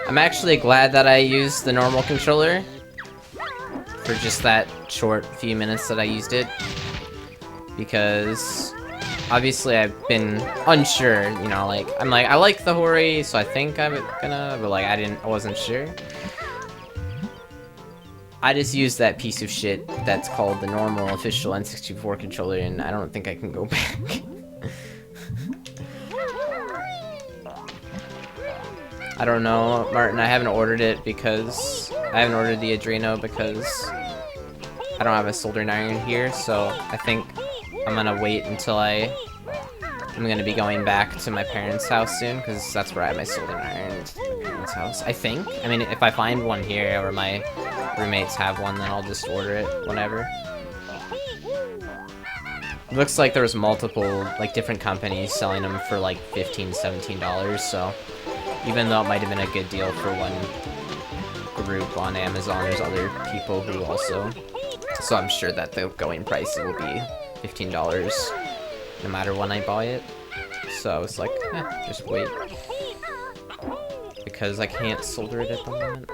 S2: I'm actually glad that I used the normal controller for just that short few minutes that I used it, because obviously I've been unsure, you know, like, I'm like, I like the Hori, so I think I'm gonna, but like, I wasn't sure. I just used that piece of shit that's called the normal official N64 controller, and I don't think I can go back. I don't know, Martin, I haven't ordered it because, I haven't ordered the Adreno because I don't have a soldering iron here, so I think I'm gonna wait until I'm gonna be going back to my parents' house soon, because that's where I have my soldering iron, my parents' house, I think. I mean, if I find one here, or my roommates have one, then I'll just order it whenever. Looks like there was multiple, like, different companies selling them for like $15, $17, so even though it might have been a good deal for one group on Amazon, there's other people who also, so I'm sure that the going price will be $15 no matter when I buy it. So I was like, just wait, because I can't solder it at the moment.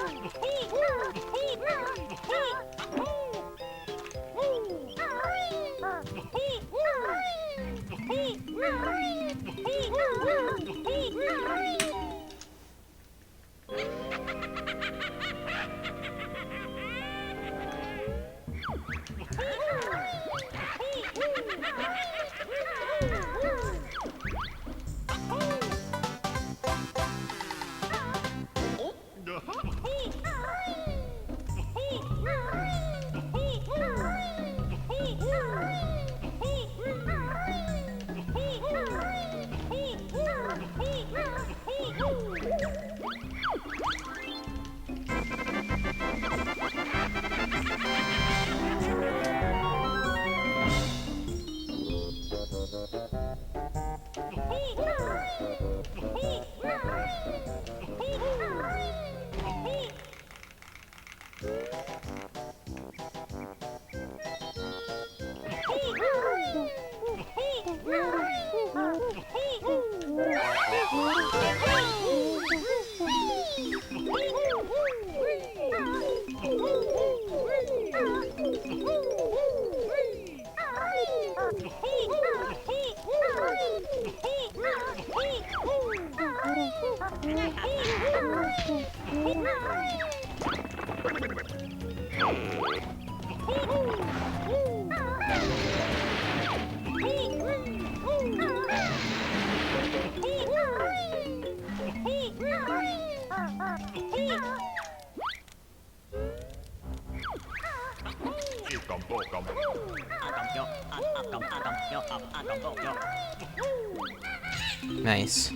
S2: Nice.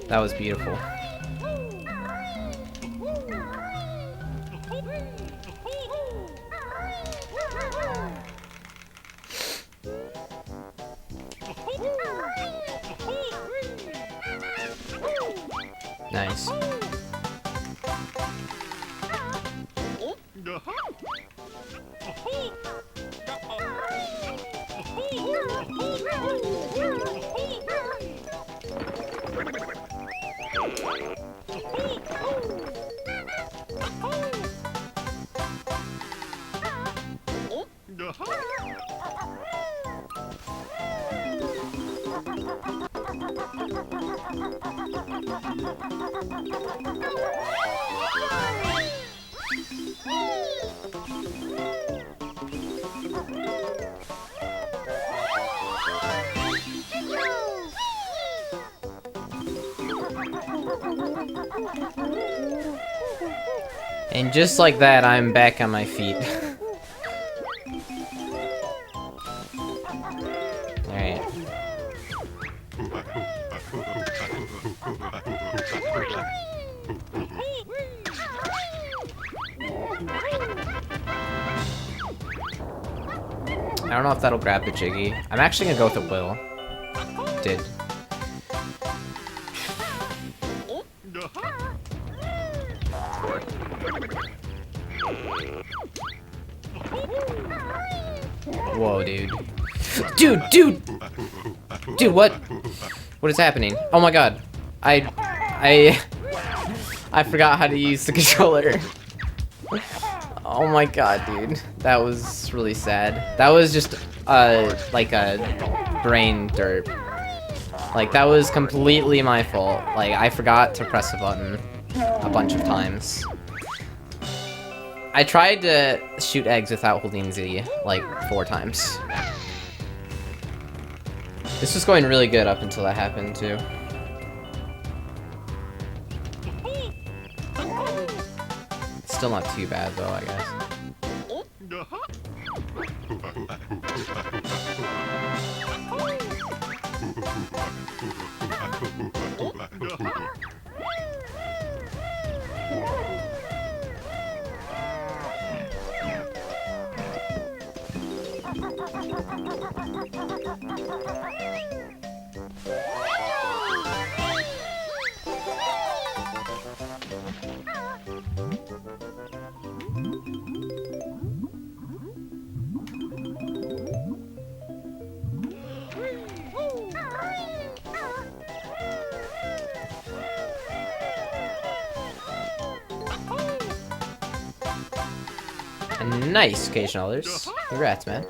S2: That was beautiful. Nice. And just like that, I'm back on my feet. Alright. I don't know if that'll grab the Jiggy. I'm actually gonna go with the Will. Did. Whoa, dude. Dude, what? What is happening? Oh my god. I I forgot how to use the controller. Oh my god, dude. That was really sad. That was just, like a brain derp. Like, that was completely my fault. Like, I forgot to press a button a bunch of times. I tried to shoot eggs without holding Z, like, 4 times. This was going really good up until that happened, too. Still not too bad, though, I guess. Nice, occasionalers. Congrats, man.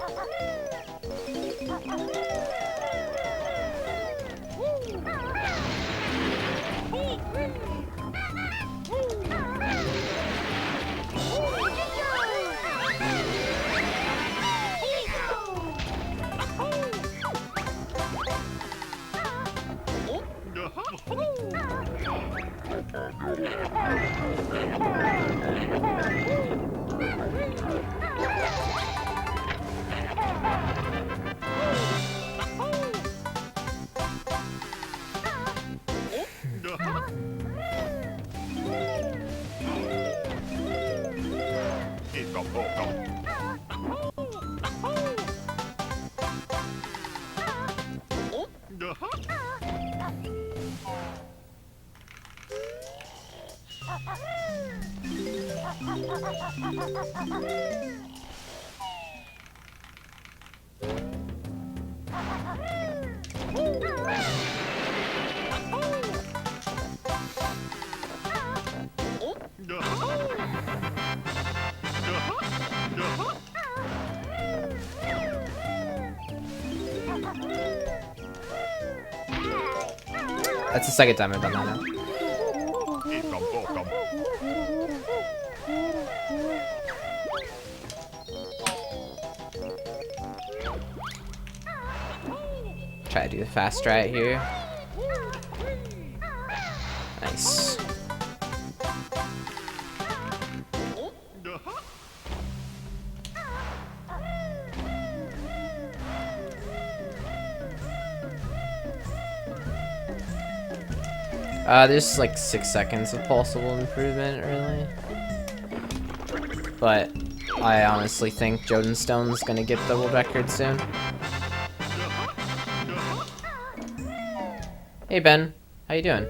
S2: That's the second time I've done that now. Try to do the fast strat here. Nice. There's like 6 seconds of possible improvement, really. But I honestly think Joden Stone's gonna get the world record soon. Hey Ben, how you doing?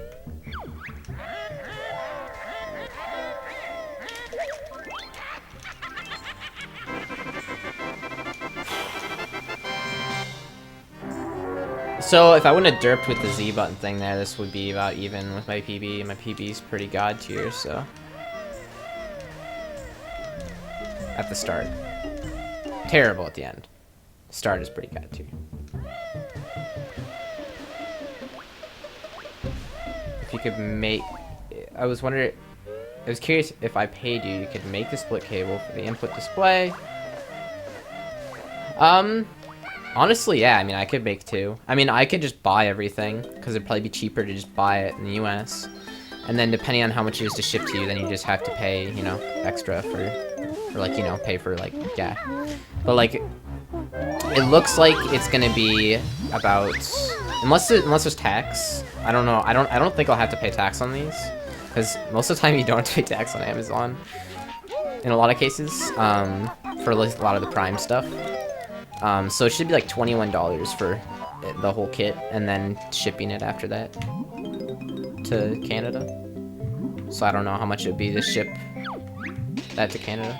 S2: So if I wouldn't have derped with the Z button thing there, this would be about even with my PB. My PB's pretty god tier, so. At the start. Terrible at the end. Start is pretty god tier. If you could make... I was curious if I paid you, you could make the split cable for the input display. Honestly, yeah, I mean, I could make 2. I mean, I could just buy everything, because it'd probably be cheaper to just buy it in the US. And then depending on how much it is to ship to you, then you just have to pay, you know, extra for like, you know, pay for, like, yeah. But, like, it looks like it's gonna be about, unless there's tax, I don't know, I don't think I'll have to pay tax on these, because most of the time you don't have to pay tax on Amazon, in a lot of cases, for a lot of the Prime stuff. So it should be like $21 for the whole kit, and then shipping it after that to Canada. So I don't know how much it would be to ship that to Canada.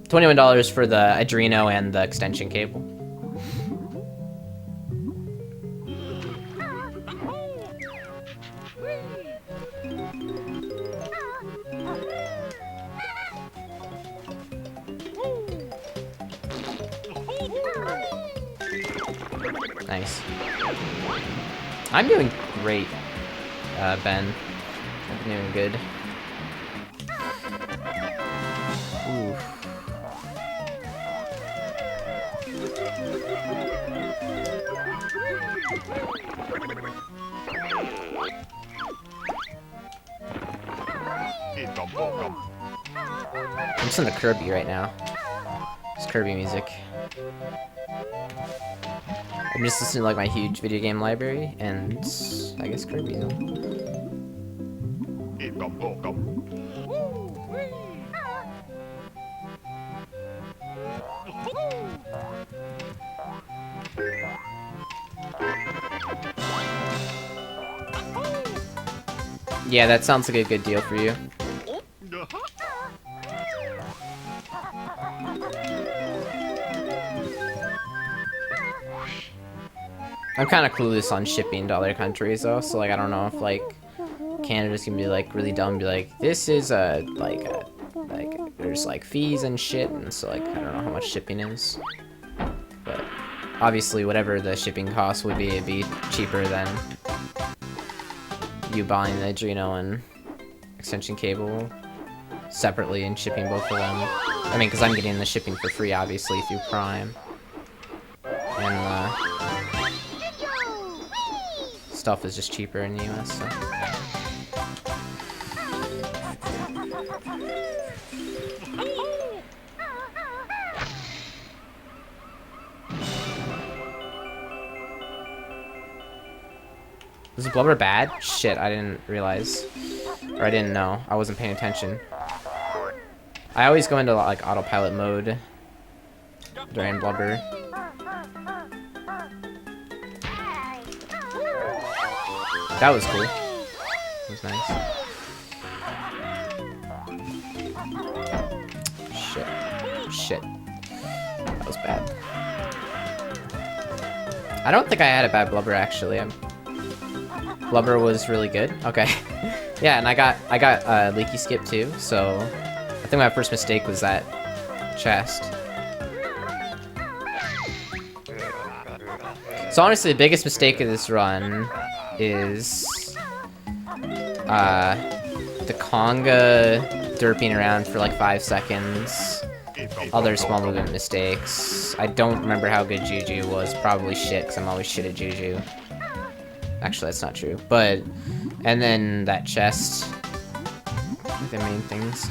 S2: $21 for the Adreno and the extension cable. Nice. I'm doing great, Ben. I'm doing good. Ooh. I'm listening to Kirby right now. It's Kirby music. I'm just listening to like my huge video game library, and I guess Kirby. Yeah, that sounds like a good deal for you. I'm kind of clueless on shipping to other countries though, so like I don't know if like Canada's gonna be like really dumb and be like, this is like there's like fees and shit, and so like I don't know how much shipping is. But obviously whatever the shipping cost would be, it'd be cheaper than you buying the Adreno and extension cable separately and shipping both of them. I mean, because I'm getting the shipping for free obviously through Prime. And stuff is just cheaper in the US, so. Was Blubber bad? Shit, I didn't realize. Or I didn't know. I wasn't paying attention. I always go into like autopilot mode during Blubber. That was cool. That was nice. Shit. Shit. That was bad. I don't think I had a bad Blubber actually. Blubber was really good. Okay. Yeah, and I got Leaky Skip too, so I think my first mistake was that chest. So honestly, the biggest mistake of this run is the conga derping around for like 5 seconds. Other small movement mistakes. I don't remember how good Juju was. Probably shit, because I'm always shit at Juju. Actually, that's not true. But, and then that chest. The main things.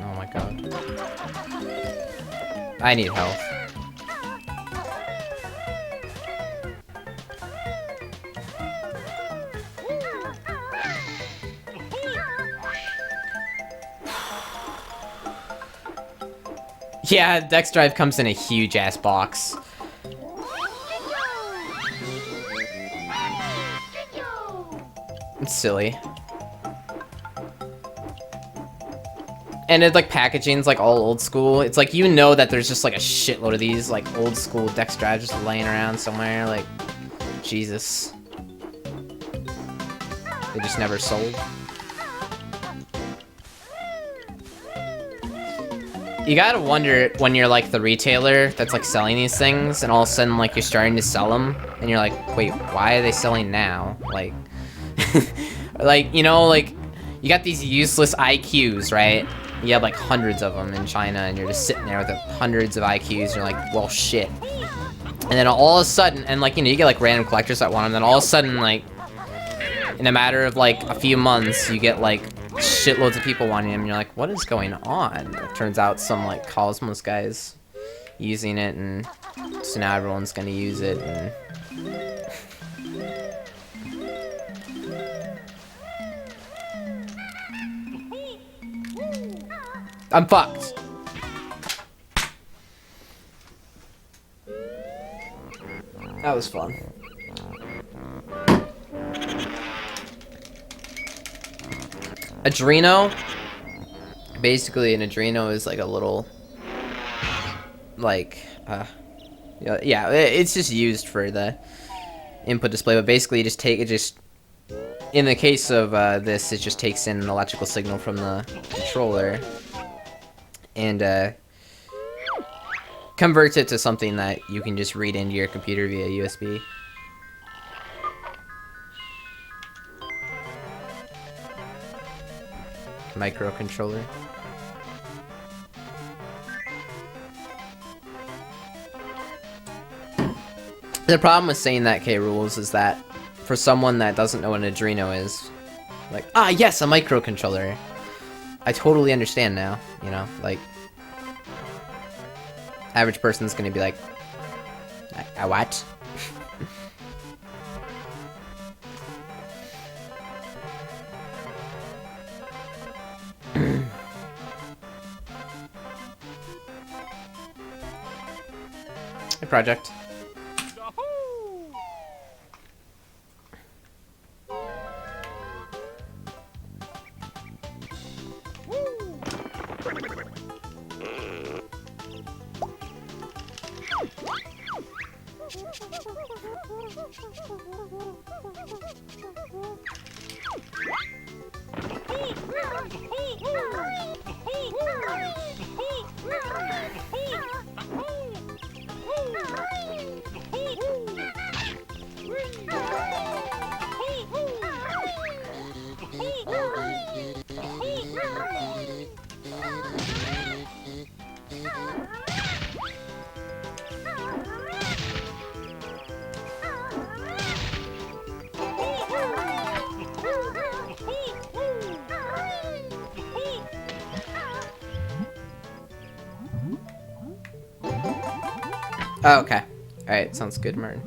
S2: Oh my god. I need health. Yeah, Dex Drive comes in a huge ass box. It's silly. And it's like packaging's like all old school. It's like you know that there's just like a shitload of these like old school Dex Drive just laying around somewhere. Like, Jesus. They just never sold. You gotta wonder when you're like the retailer that's like selling these things, and all of a sudden like you're starting to sell them, and you're like, wait, why are they selling now? Like, like, you know, like you got these useless IQs, right? You have like hundreds of them in China, and you're just sitting there with hundreds of IQs, and you're like, well, shit. And then all of a sudden, and like, you know, you get like random collectors that want them, then all of a sudden, like, in a matter of like a few months, you get like shitloads of people wanting him, and you're like, what is going on? It turns out some like Cosmos guys using it, and so now everyone's gonna use it, and I'm fucked. That was fun. Adreno, basically an Adreno is like a little, like, yeah, it's just used for the input display, but basically you just take it, just, in the case of this, it just takes in an electrical signal from the controller, and converts it to something that you can just read into your computer via USB. Microcontroller. The problem with saying that, K-Rules, is that for someone that doesn't know what an Adreno is, like, ah, yes, a microcontroller. I totally understand now, you know, like, average person's gonna be like, a what? Hey, project. Oh, okay. Alright, sounds good, Martin.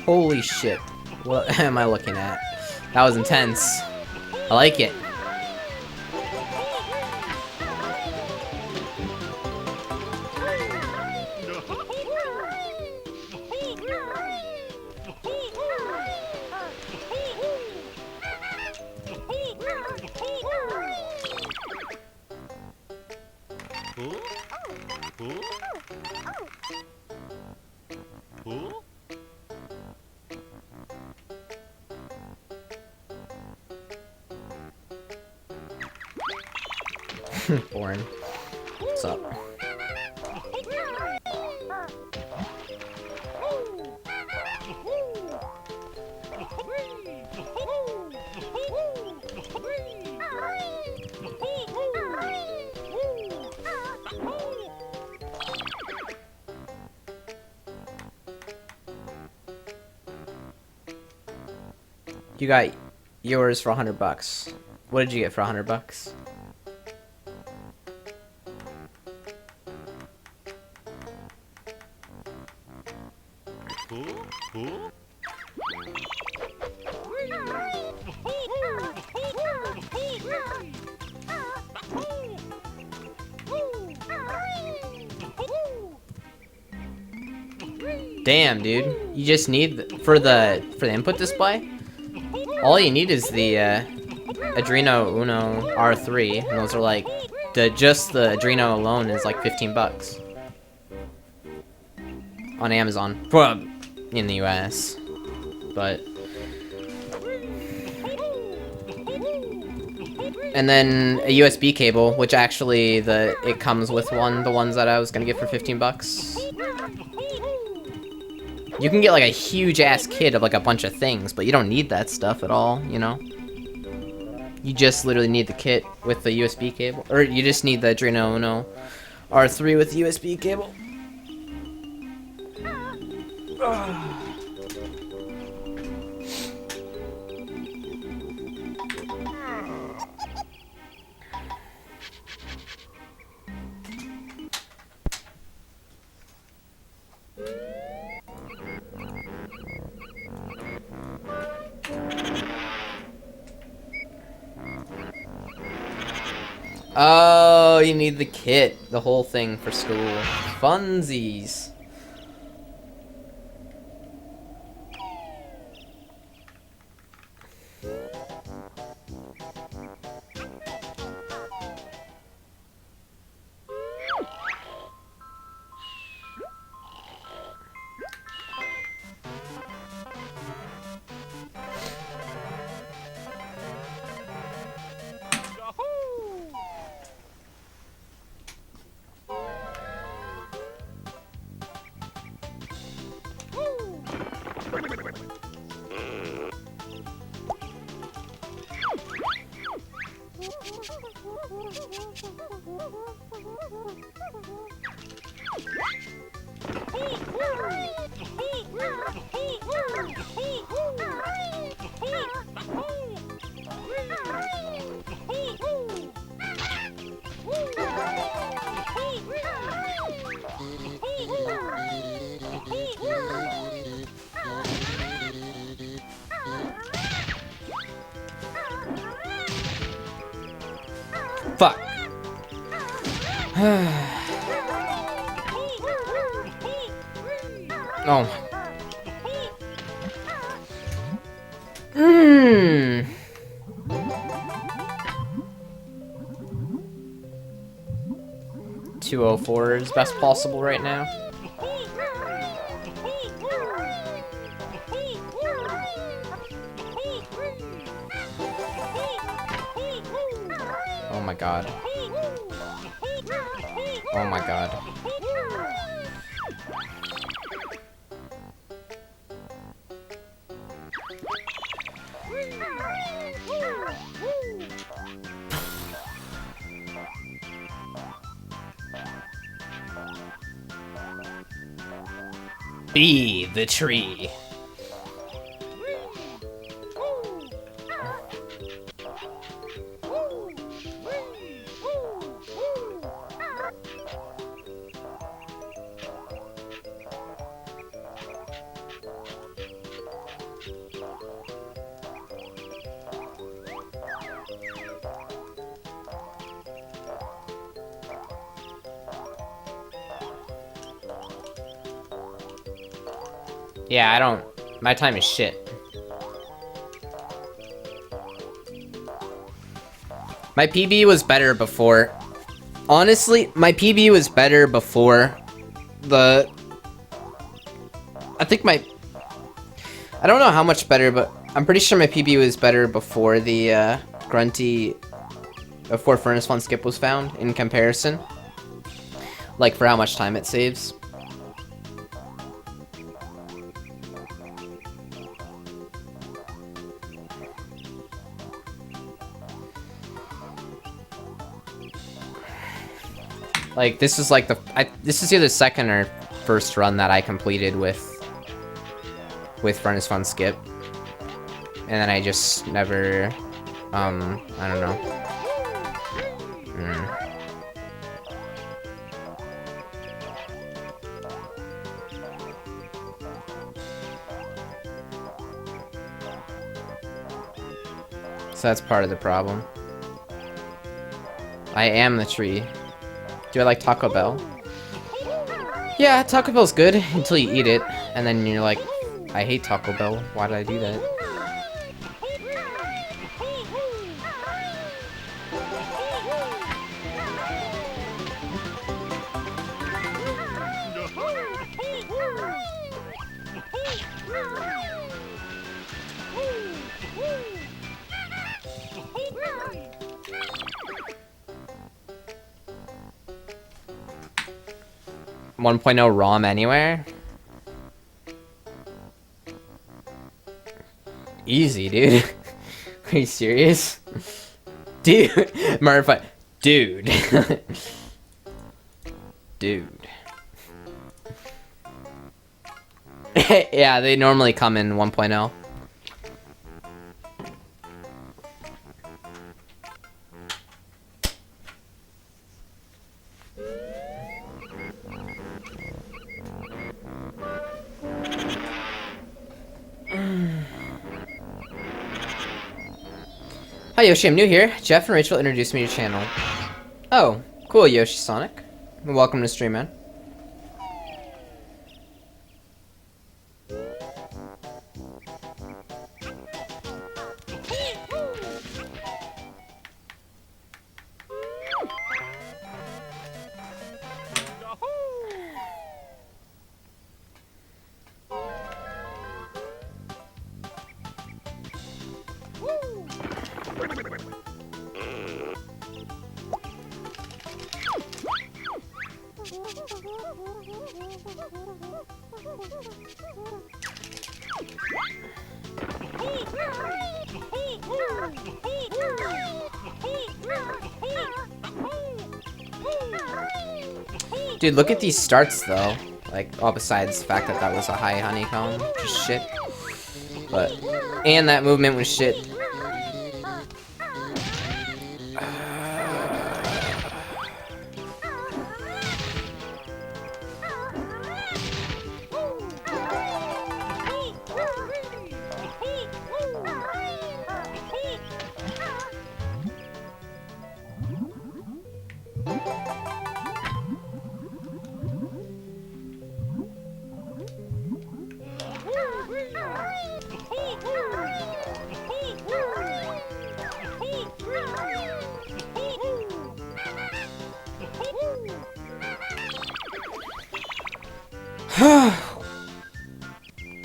S2: Holy shit. What am I looking at? That was intense. I like it. Boring. What's up? You got yours for $100. What did you get for $100? Damn, dude. You just need for the input display. All you need is the Adreno Uno R3, and those are like just the Adreno alone is like $15 on Amazon. Well, in the US, but and then a USB cable, which actually it comes with the ones that I was gonna get for $15. You can get like a huge ass kit of like a bunch of things, but you don't need that stuff at all, you know? You just literally need the kit with the USB cable, or you just need the Adreno Uno R3 with the USB cable. Oh, you need the kit, the whole thing for school. Funsies. Fuck. Oh. Mmm. 204 is best possible right now. Oh my god. Oh my god. Be the tree. Yeah, I don't... My time is shit. My PB was better before. Honestly, my PB was better before the... I think my... I don't know how much better, but I'm pretty sure my PB was better before the grunty... Before Furnace Fun Skip was found, in comparison. Like, for how much time it saves. Like, this is like this is either second or first run that I completed with Furnace Fun Skip. And then I just never, I don't know. So that's part of the problem. I am the tree. Do I like Taco Bell? Yeah, Taco Bell's good until you eat it, and then you're like, I hate Taco Bell. Why did I do that? .0 ROM anywhere? Easy, dude. Are you serious? Dude. Mario Dude. Dude. Yeah, they normally come in 1.0. Hi Yoshi, I'm new here. Jeff and Rachel introduced me to your channel. Oh, cool Yoshi Sonic. Welcome to stream, man. Dude, look at these starts though. Like, all besides the fact that that was a high honeycomb, just shit. But, and that movement was shit.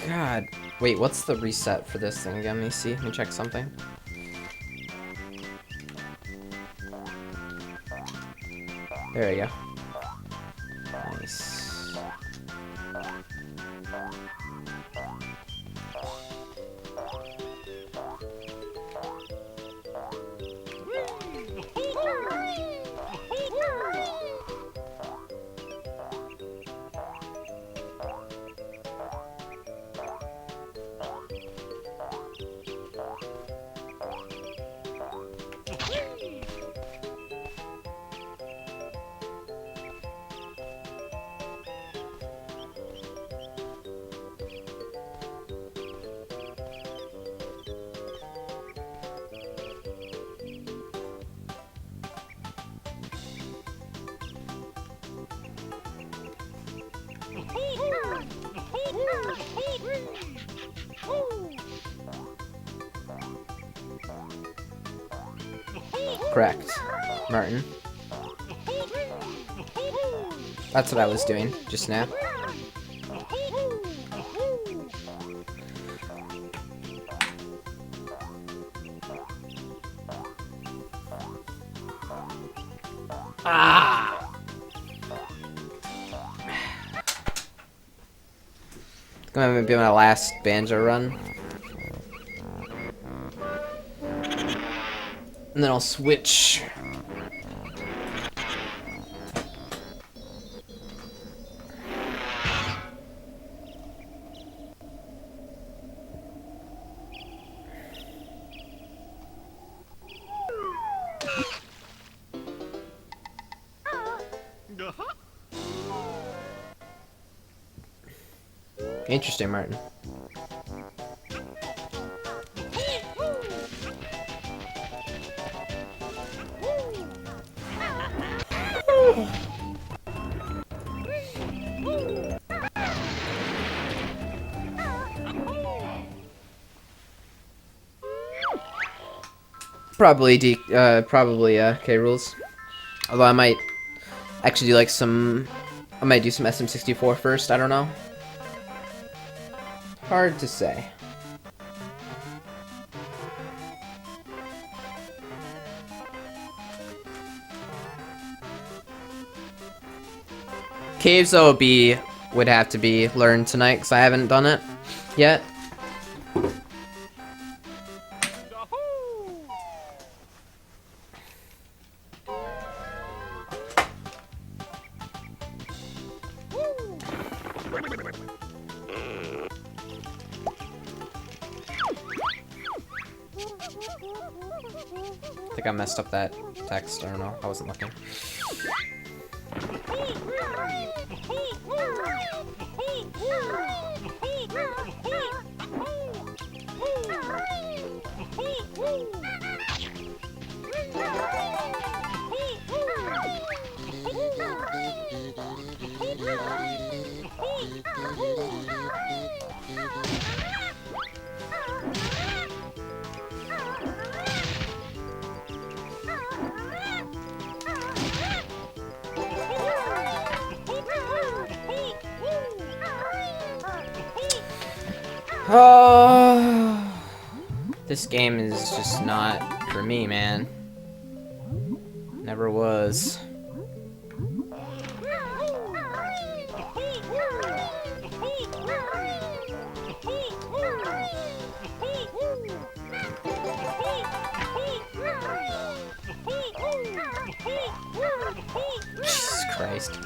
S2: God. Wait, what's the reset for this thing again? Let me see. Let me check something. There we go. Nice. Correct, Martin. That's what I was doing just now. Ah! It's gonna be my last Banjo run. And then I'll switch. Interesting, Martin. Probably K rules. Although I might actually do like I might do some SM64 first, I don't know. Hard to say. Caves OB would have to be learned tonight because I haven't done it yet. I think I messed up that text. I don't know. I wasn't looking. Oh, this game is just not for me, man. Never was. Christ.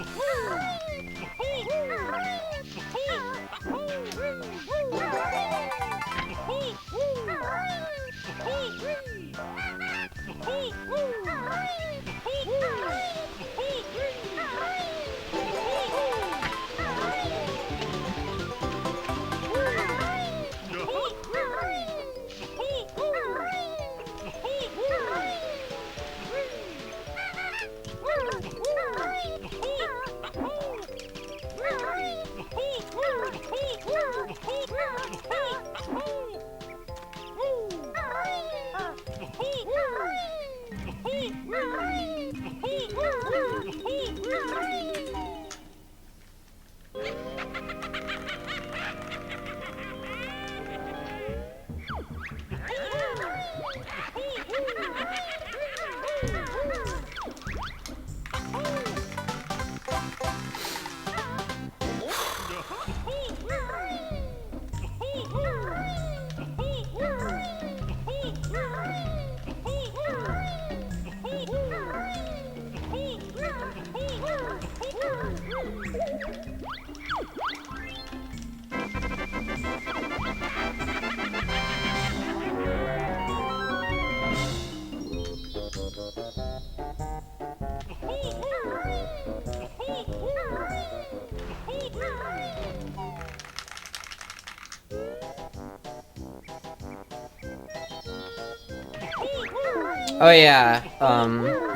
S2: Oh yeah,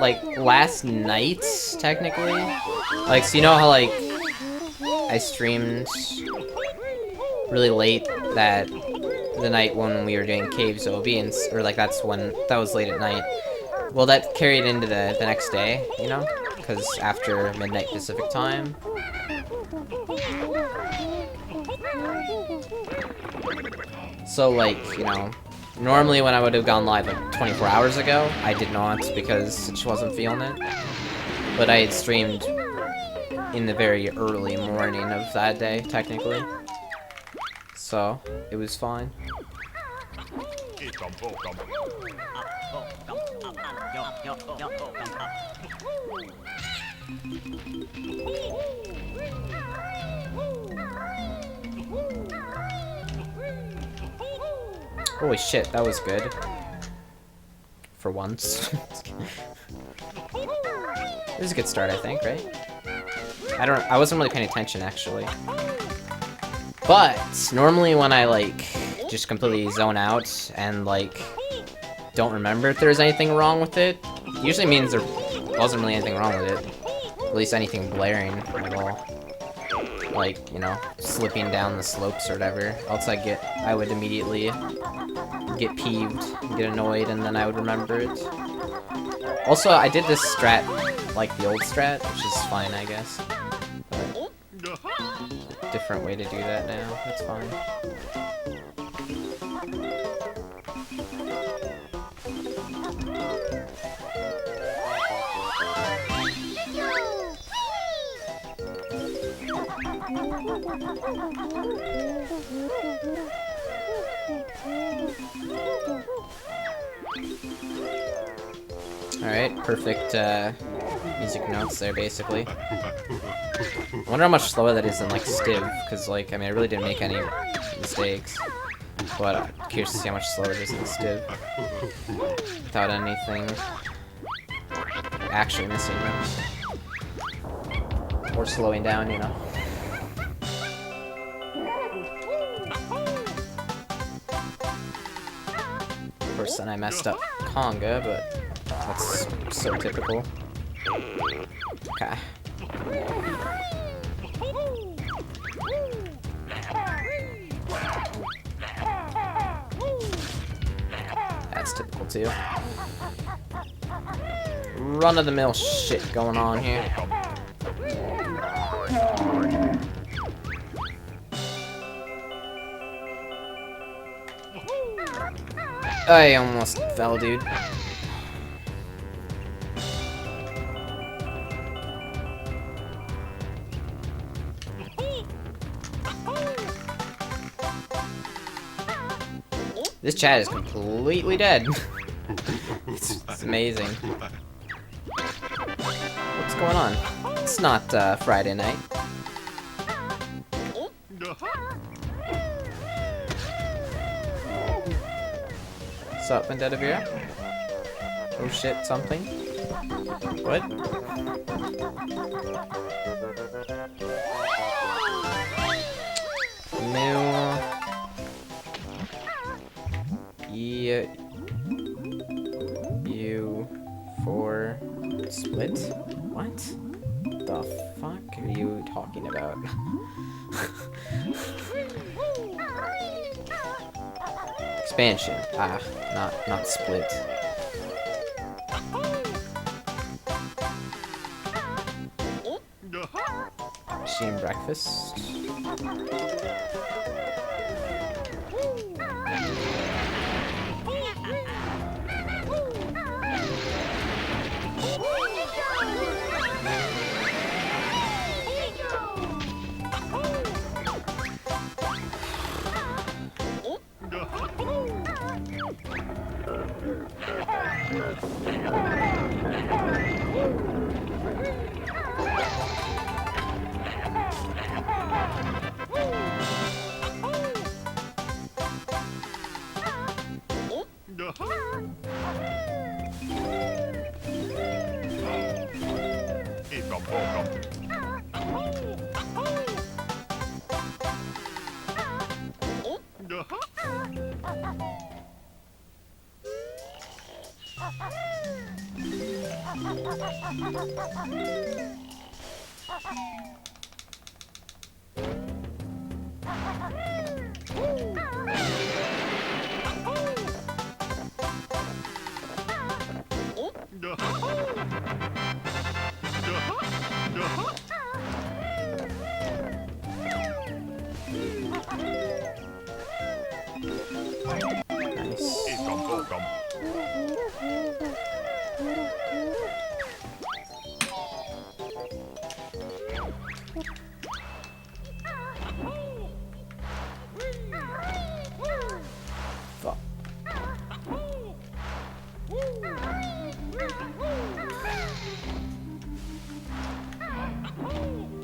S2: like last night, technically. Like, so you know how like I streamed really late the night when we were doing Caves OB, and or like that was late at night. Well, that carried into the next day, you know, because after midnight Pacific time. So like, you know, normally when I would have gone live like 24 hours ago, I did not because I just wasn't feeling it. But I had streamed in the very early morning of that day, technically. So, it was fine. Holy shit, that was good. For once. This is a good start, I think, right? I wasn't really paying attention, actually. But, normally when I, like, just completely zone out and, like, don't remember if there's anything wrong with it, usually means there wasn't really anything wrong with it. At least anything blaring at all. Like, you know, slipping down the slopes or whatever. Else I would immediately get peeved, get annoyed, and then I would remember it. Also, I did this strat like the old strat, which is fine, I guess. But different way to do that now, that's fine. Alright, perfect music notes there, basically. I wonder how much slower that is than, like, Stiv, because, like, I mean, I really didn't make any mistakes. But I'm curious to see how much slower it is than Stiv. Without anything actually missing. Or slowing down, you know. Of course, then I messed up Conga, but that's so typical. Okay. That's typical too. Run-of-the-mill shit going on here. I almost fell, dude. This chat is completely dead. It's amazing. What's going on? It's it's not Friday night. What's up, Vendetta? Oh shit, something? What? New... U4 split? What? The fuck are you talking about? Expansion. Ah, not split. Machine breakfast.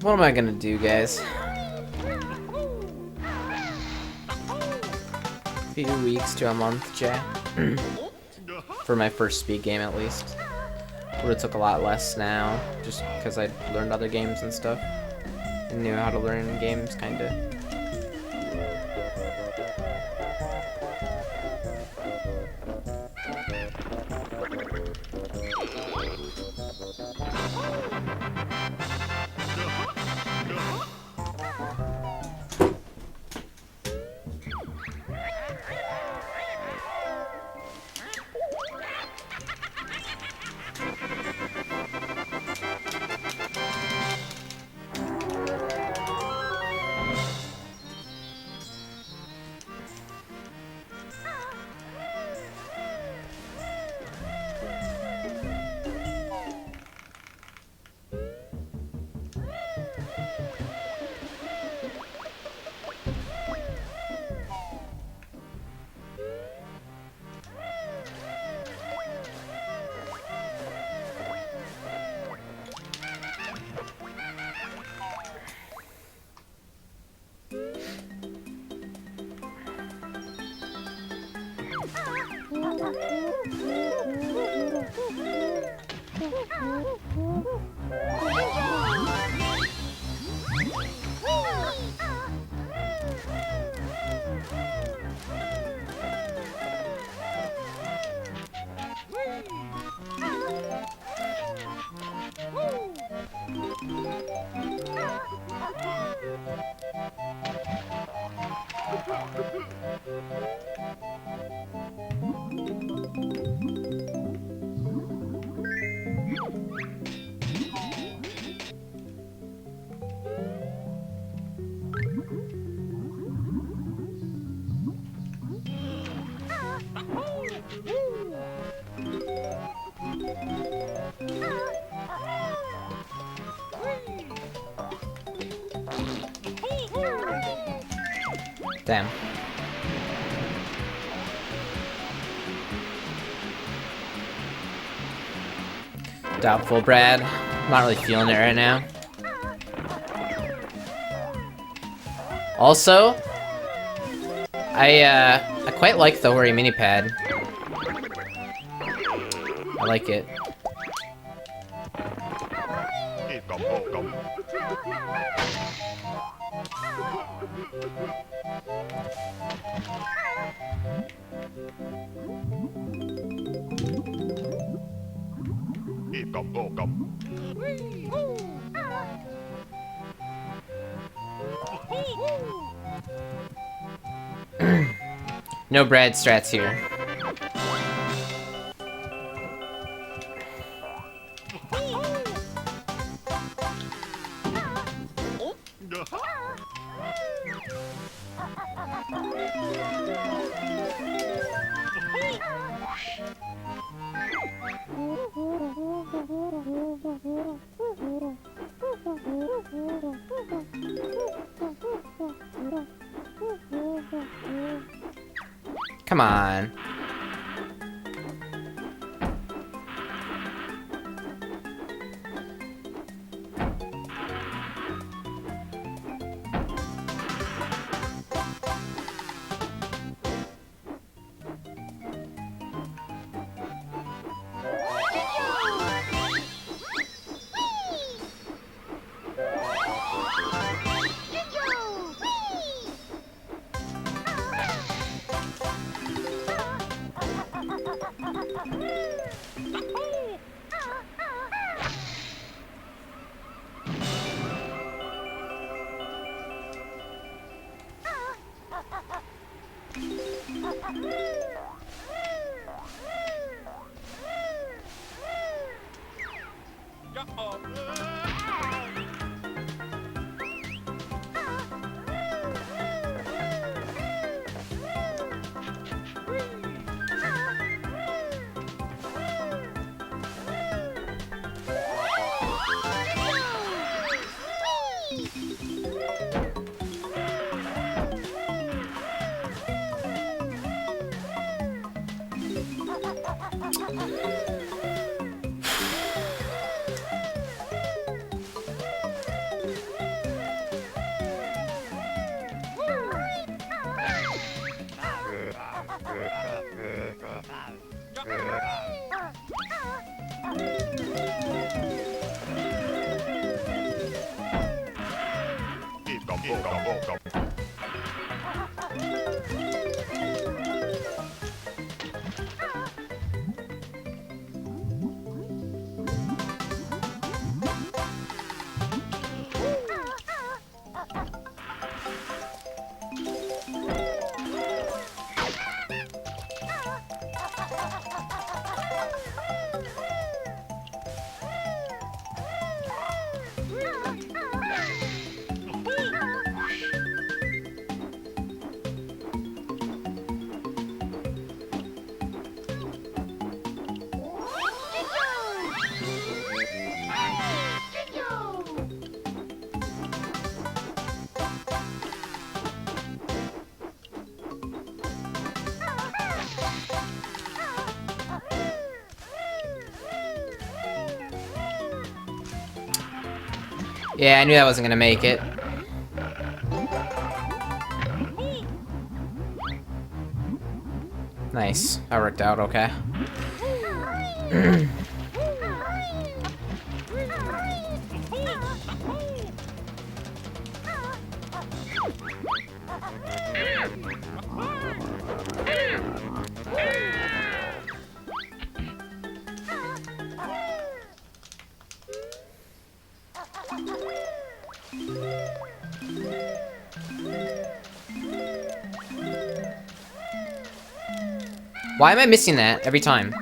S2: What am I gonna do, guys? A few weeks to a month, Jay. For my first speed game, at least. Would have took a lot less now, just because I learned other games and stuff. And knew how to learn games, kinda. Damn. Doubtful, Brad. Not really feeling it right now. Also, I quite like the Hori mini pad. I like it. No Brad strats here. Come on. Yeah, I knew I wasn't gonna make it. Nice. That worked out okay. Why am I missing that every time?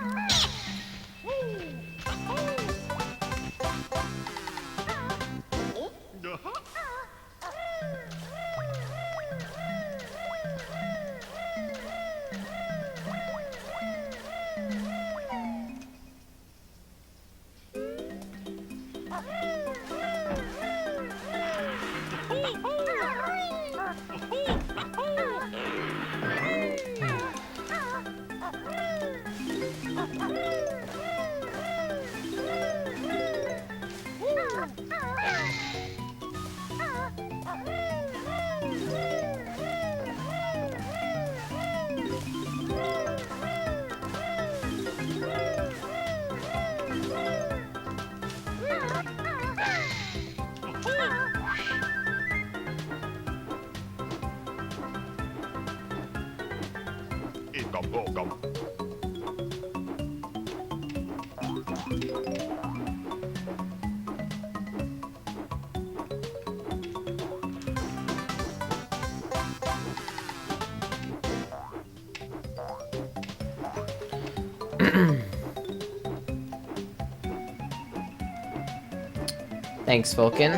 S2: Thanks, Vulcan.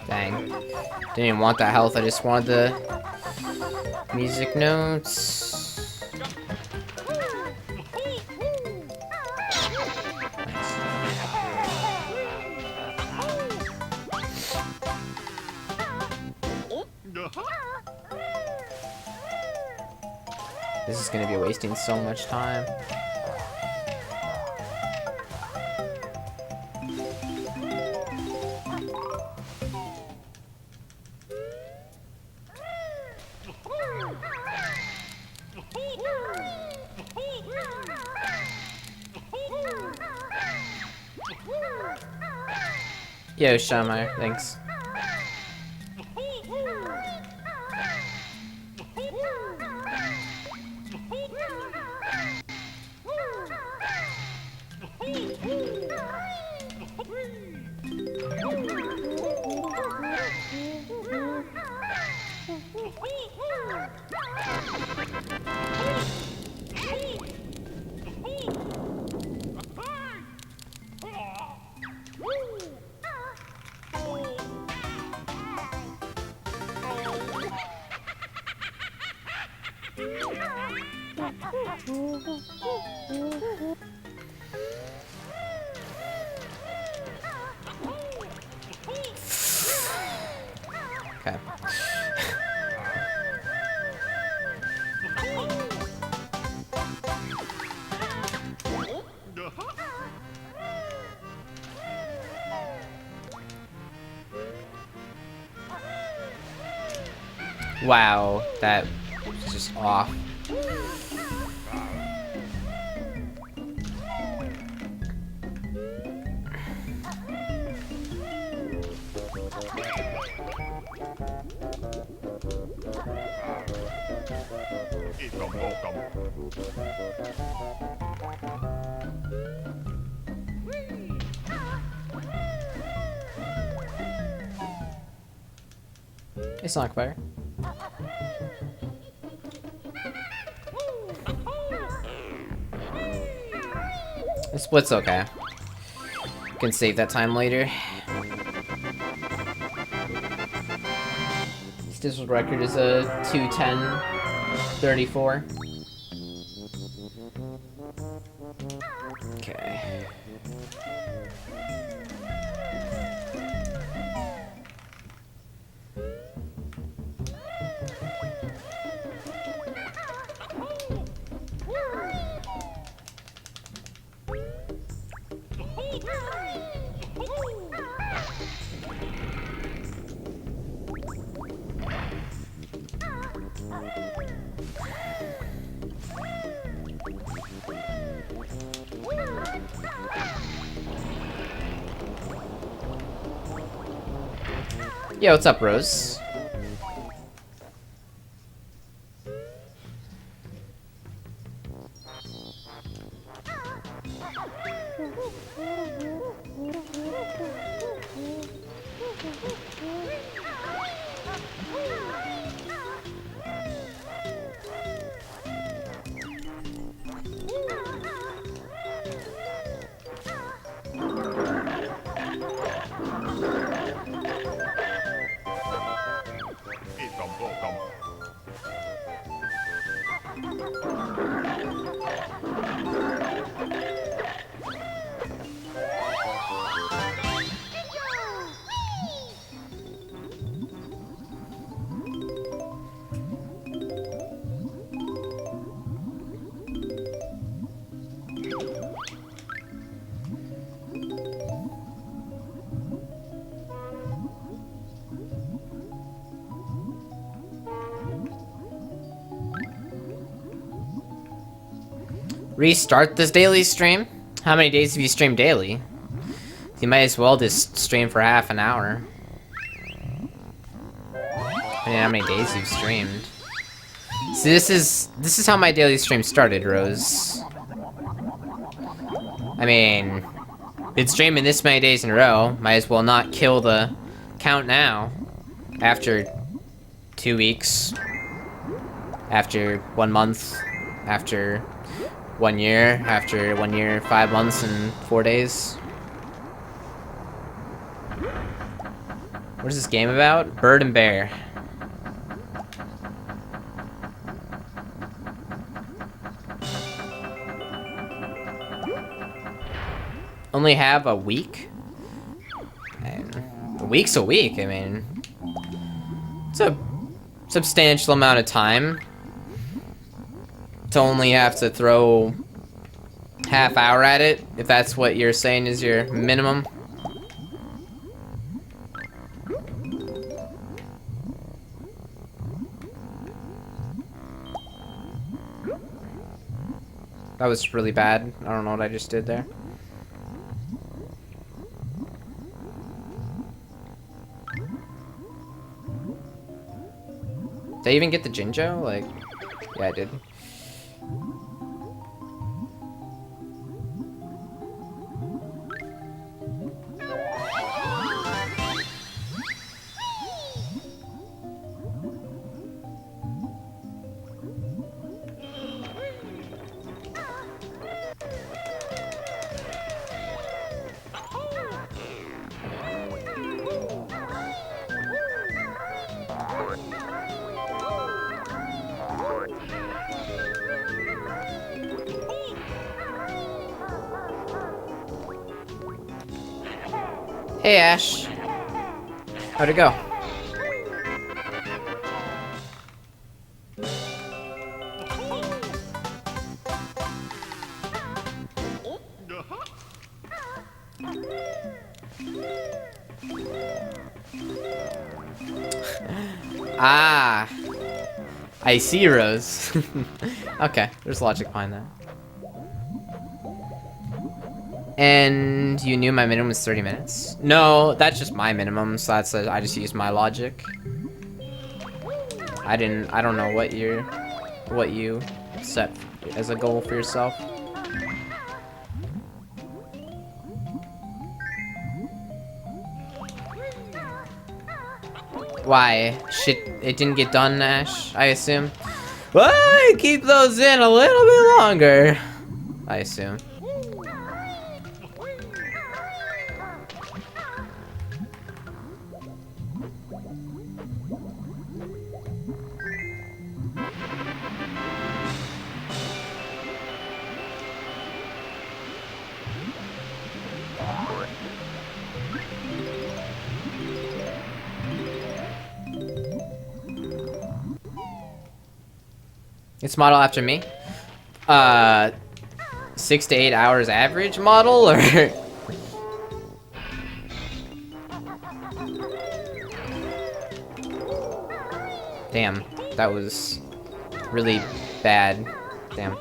S2: Dang. Didn't even want that health, I just wanted the music notes. This is gonna be wasting so much time. Yo, Shamire, thanks. Okay. Wow, that was just off. It's not fire. The split's okay. You can save that time later. This record is a 2:10:34. Okay. Yo, what's up, Rose? Restart this daily stream? How many days have you streamed daily? You might as well just stream for half an hour. I mean, how many days you've streamed. See, this is how my daily stream started, Rose. I mean, been streaming this many days in a row. Might as well not kill the count now. After 2 weeks. After 1 month. After 1 year. After 1 year, 5 months, and 4 days. What is this game about? Bird and Bear. Only have a week? And a week's a week, I mean. It's a substantial amount of time to only have to throw half hour at it, if that's what you're saying is your minimum. That was really bad. I don't know what I just did there. Did I even get the Jinjo? Like, yeah, I did. Hey, Ash. How'd it go? Ah. I see, Rose. Okay, there's logic behind that. And you knew my minimum was 30 minutes? No, that's just my minimum, so that's I just used my logic. I don't know what you set as a goal for yourself. Why? Shit, it didn't get done, Ash, I assume? Well, keep those in a little bit longer, I assume. It's model after me? 6 to 8 hours average model, or? Damn, that was really bad. Damn.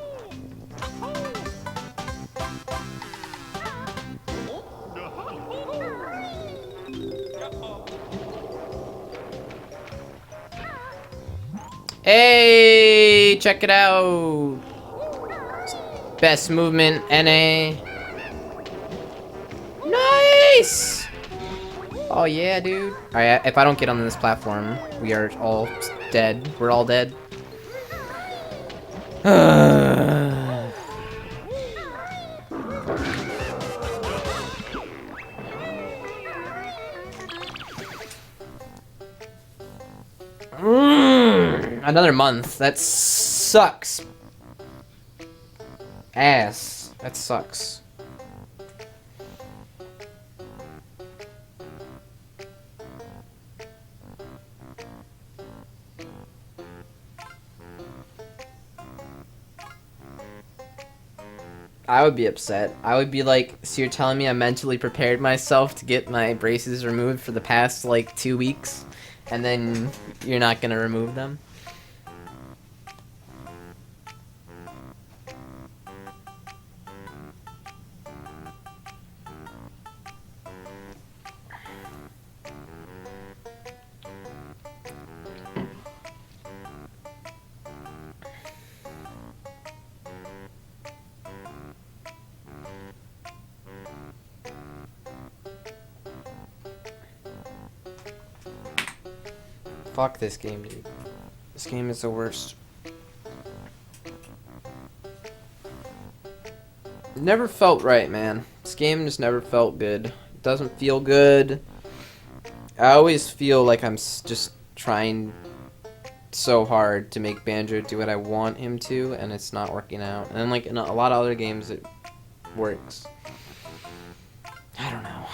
S2: Hey, check it out. Best movement, NA. Nice. Oh yeah, dude. All right, if I don't get on this platform, we are all dead. We're all dead. Another month. That sucks. Ass. That sucks. I would be upset. I would be like, so you're telling me I mentally prepared myself to get my braces removed for the past, like, 2 weeks, and then you're not gonna remove them? Fuck this game, dude. This game is the worst. It never felt right, man. This game just never felt good. It doesn't feel good. I always feel like I'm just trying so hard to make Banjo do what I want him to, and it's not working out. And then, like, in a lot of other games, it works. I don't know.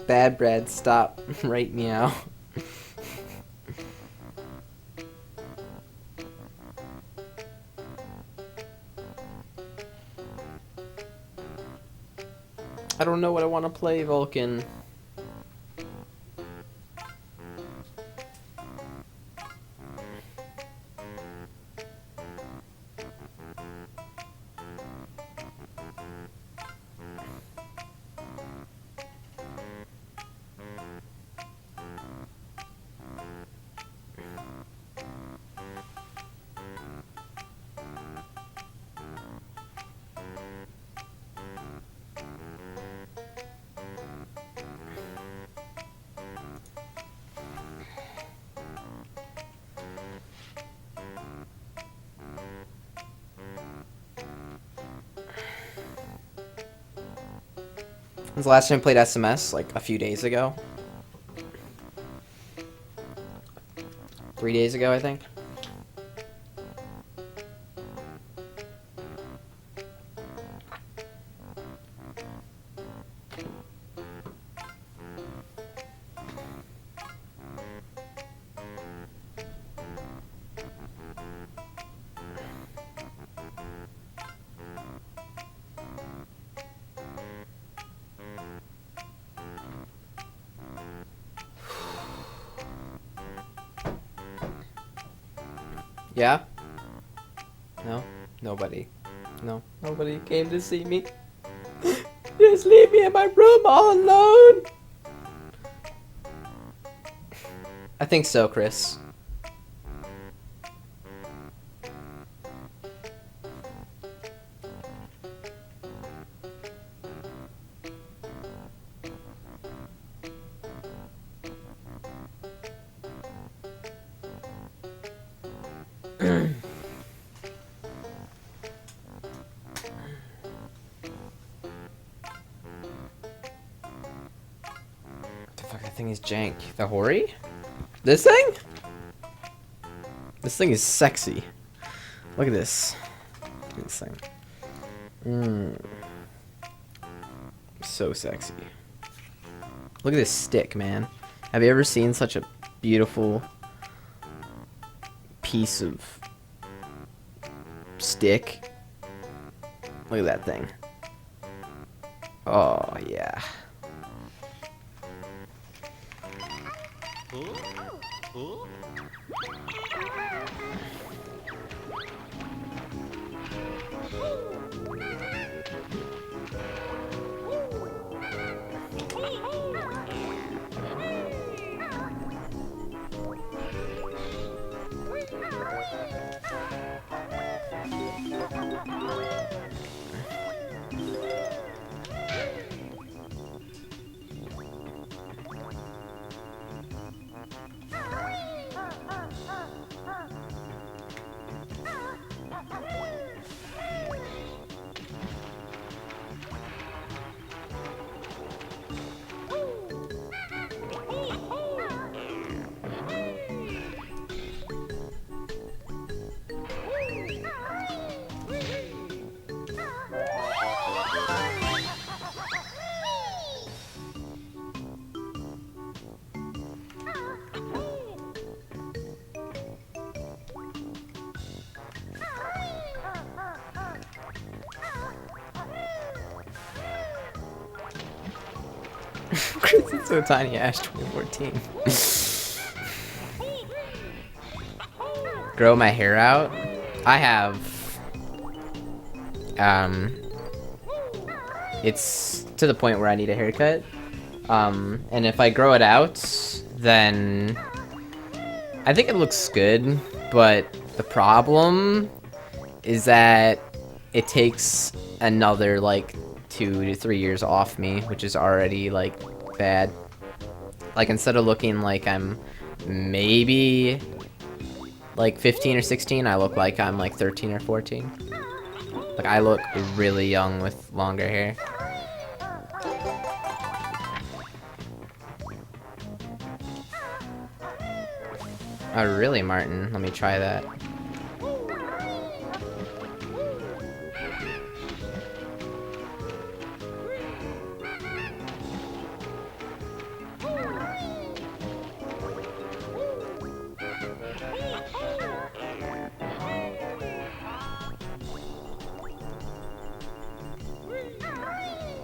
S2: Bad Brad, stop. Right meow. I don't know what I want to play, Vulcan. When's the last time I played SMS? Like a few days ago. 3 days ago, I think. Yeah? No? Nobody. No, nobody came to see me. Just leave me in my room all alone. I think so, Chris. That thing is jank. The Hori? This thing? This thing is sexy. Look at this. Look at this thing. So sexy. Look at this stick, man. Have you ever seen such a beautiful piece of stick? Look at that thing. Oh, yeah. Chris is so tiny, Ash 2014. grow my hair out, I have, it's to the point where I need a haircut. And if I grow it out, then I think it looks good, but the problem is that it takes another like 2 to 3 years off me, which is already like bad. Like instead of looking like I'm maybe like 15 or 16, I look like I'm like 13 or 14. Like I look really young with longer hair. Oh really, Martin? Let me try that.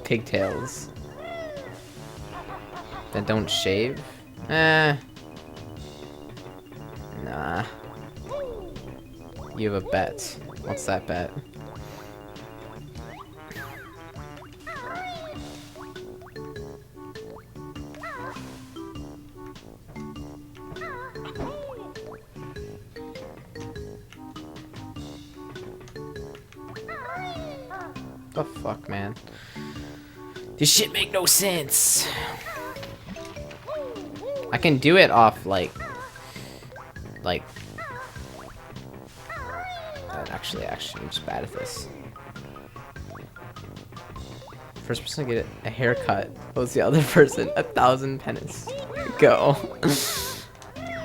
S2: Pigtails that don't shave? Nah. You have a bet. What's that bet? The fuck, man? This shit make no sense. I can do it off like actually I'm just bad at this. First person to get a haircut. What was the other person? 1,000 pennies. Go.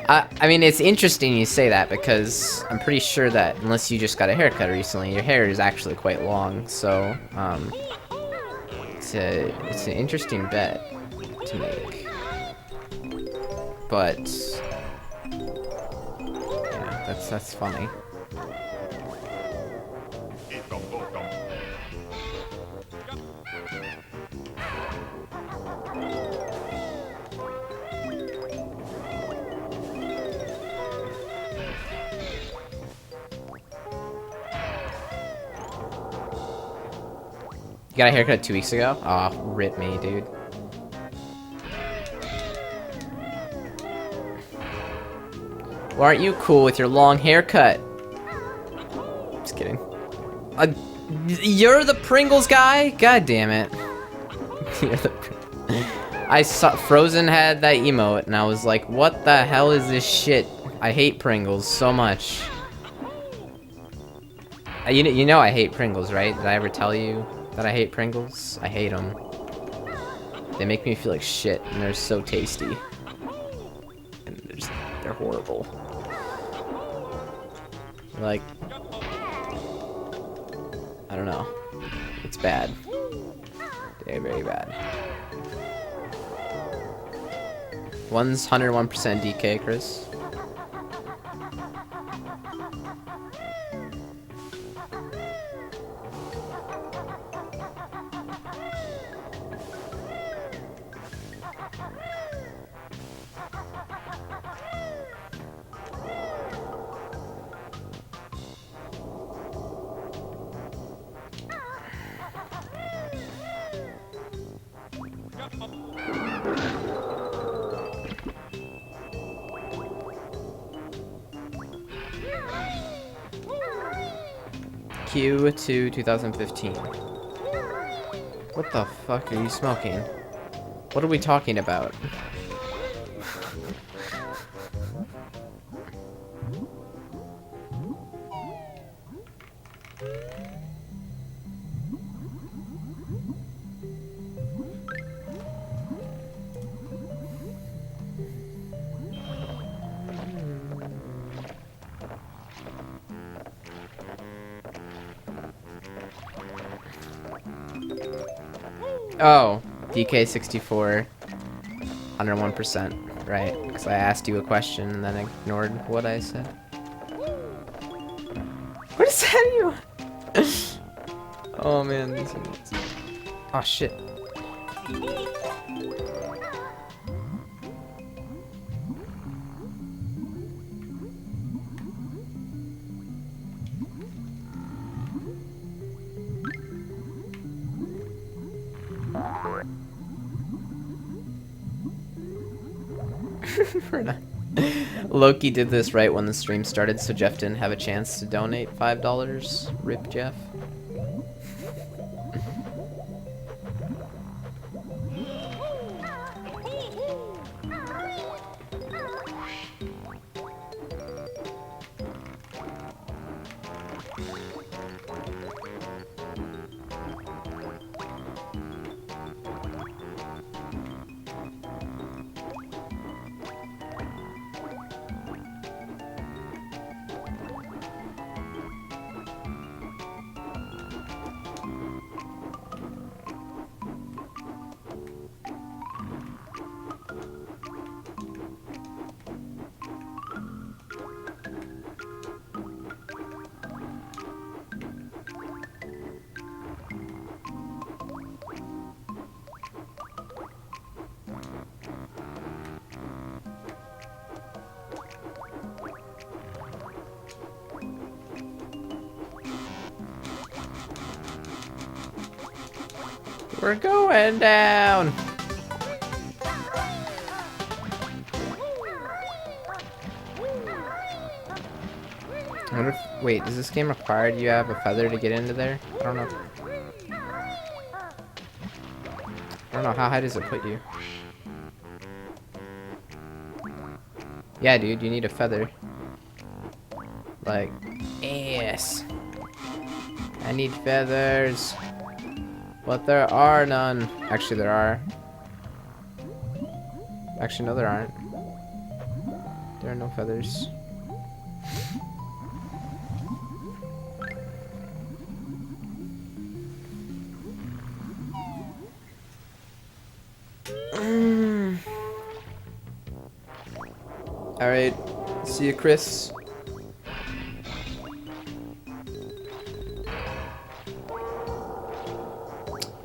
S2: I mean, it's interesting you say that because I'm pretty sure that unless you just got a haircut recently, your hair is actually quite long. So, it's an interesting bet to make. But yeah, that's funny. You got a haircut 2 weeks ago? Aw, oh, rip me, dude. Why aren't you cool with your long haircut? Just kidding. You're the Pringles guy? God damn it. You're the I saw Frozen had that emote and I was like, what the hell is this shit? I hate Pringles so much. You know I hate Pringles, right? Did I ever tell you that I hate Pringles? I hate them. They make me feel like shit, and they're so tasty. And they're horrible. Like, I don't know. It's bad. Very, very bad. One's 101% DK, Chris. Q2 2015. What the fuck are you smoking? What are we talking about? Oh, DK64, 101%, right? Because I asked you a question and then ignored what I said. What is that you? Oh man, these idiots. Oh shit. For now. Loki did this right when the stream started, so Jeff didn't have a chance to donate $5. Rip Jeff. We're going down. I wonder if, wait, does this game require you have a feather to get into there? I don't know. I don't know, how high does it put you? Yeah, dude, you need a feather. Like, yes. I need feathers. But there are none. Actually, there are. Actually, no, there aren't. There are no feathers. Alright. See you, Chris.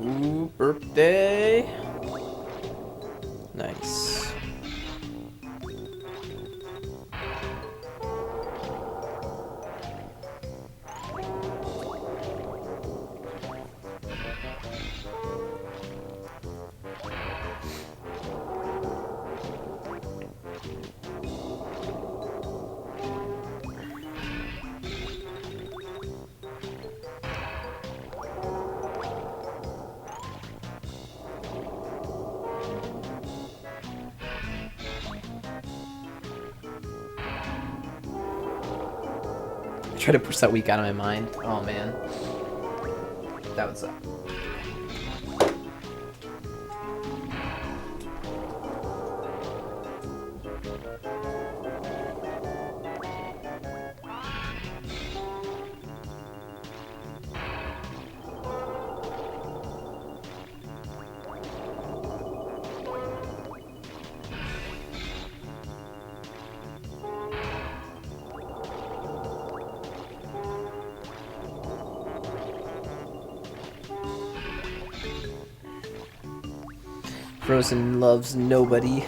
S2: Ooh, birthday. Nice. Try to push that week out of my mind. Oh man. That was Frozen loves nobody.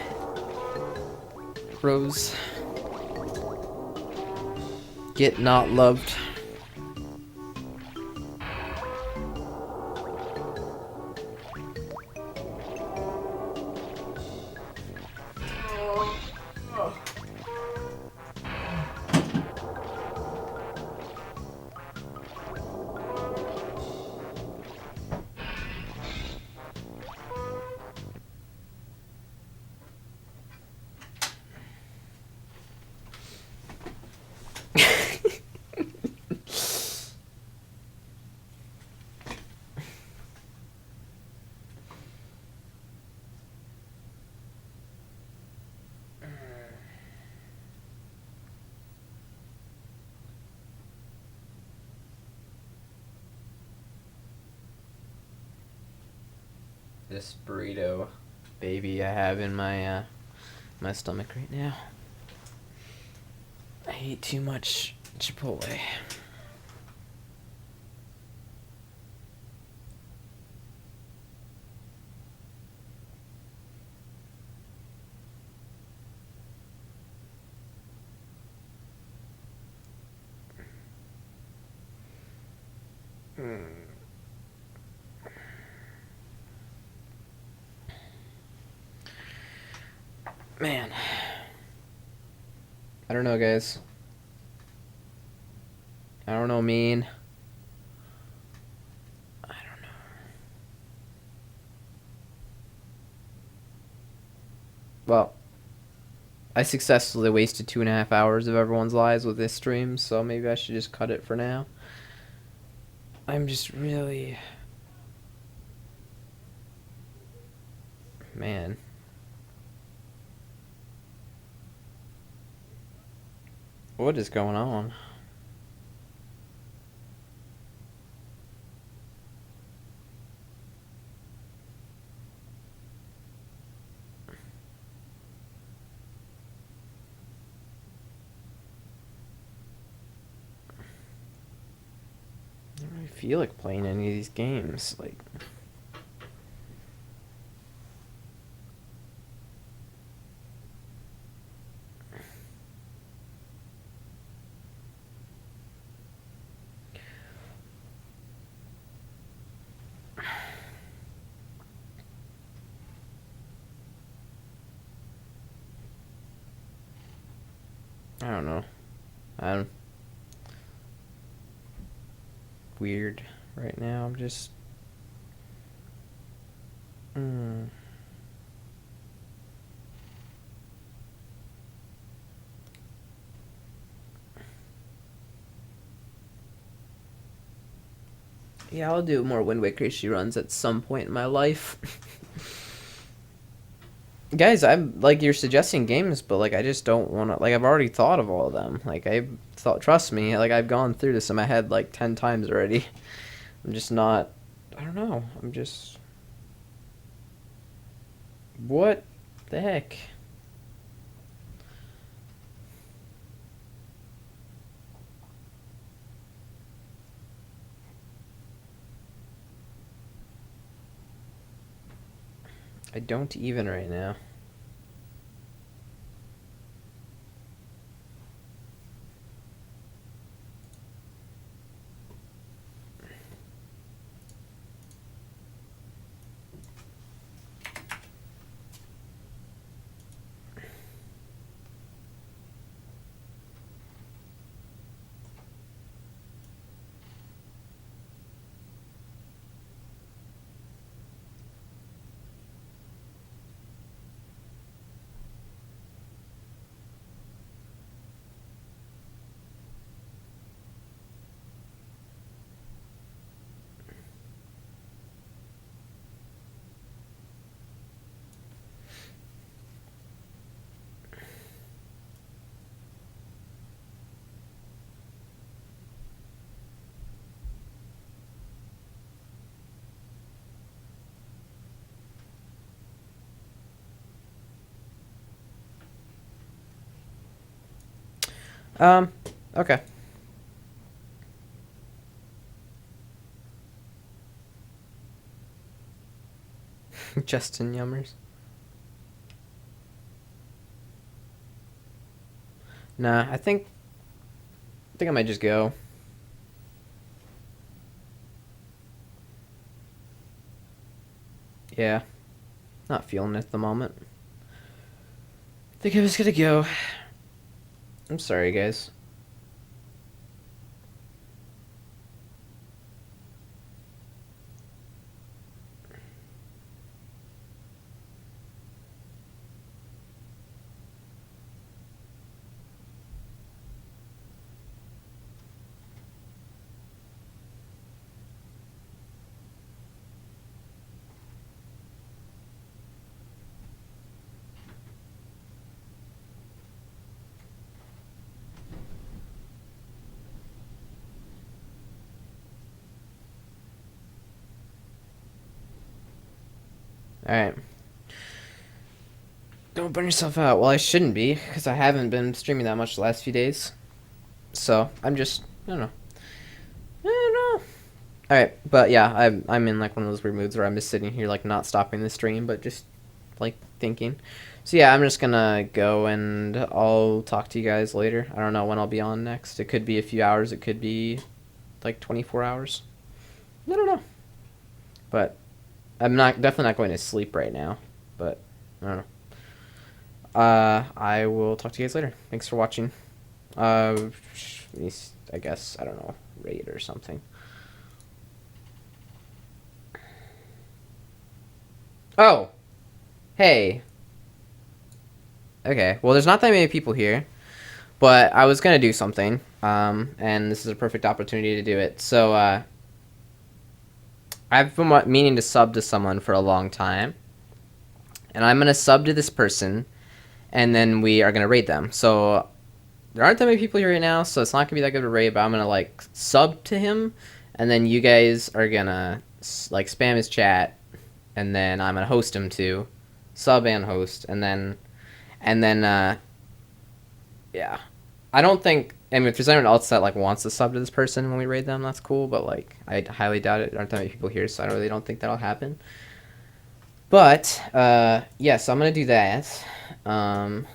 S2: Rose. Get not loved. This burrito baby I have in my my stomach right now. I ate too much Chipotle. Man. I don't know, guys. I don't know, mean. I don't know. Well, I successfully wasted 2.5 hours of everyone's lives with this stream, so maybe I should just cut it for now. I'm just really... Man. What is going on? I don't really feel like playing any of these games. Like... I don't know. I'm weird right now. I'm just... Yeah, I'll do more Wind Waker issue runs at some point in my life. Guys, I'm like, you're suggesting games, but like I just don't want to. Like, I've already thought of all of them. Like, I thought, trust me, like I've gone through this in my head like 10 times already. I'm just not. I don't know. I'm just. What the heck? I don't even right now. Okay. Justin Yummers. Nah, I think I might just go. Yeah. Not feeling it at the moment. I think I was gonna go. I'm sorry, guys. Alright. Don't burn yourself out. Well, I shouldn't be, because I haven't been streaming that much the last few days. So, I'm just, I don't know. I don't know. Alright, but yeah, I'm in like one of those weird moods where I'm just sitting here like not stopping the stream, but just like thinking. So yeah, I'm just gonna go and I'll talk to you guys later. I don't know when I'll be on next. It could be a few hours, it could be like 24 hours. I don't know. But I'm not definitely not going to sleep right now, but I don't know. I will talk to you guys later. Thanks for watching. I guess, I don't know, raid or something. Oh! Hey. Okay, well, there's not that many people here, but I was gonna do something, and this is a perfect opportunity to do it. So, I've been meaning to sub to someone for a long time, and I'm gonna sub to this person, and then we are gonna raid them. So, there aren't that many people here right now, so it's not gonna be that good of a raid, but I'm gonna, like, sub to him, and then you guys are gonna, like, spam his chat, and then I'm gonna host him too. Sub and host, and then, yeah. I don't think, I mean, if there's anyone else that, like, wants to sub to this person when we raid them, that's cool, but, like, I highly doubt it. There aren't that many people here, so I really don't think that'll happen. But, yeah, so I'm gonna do that.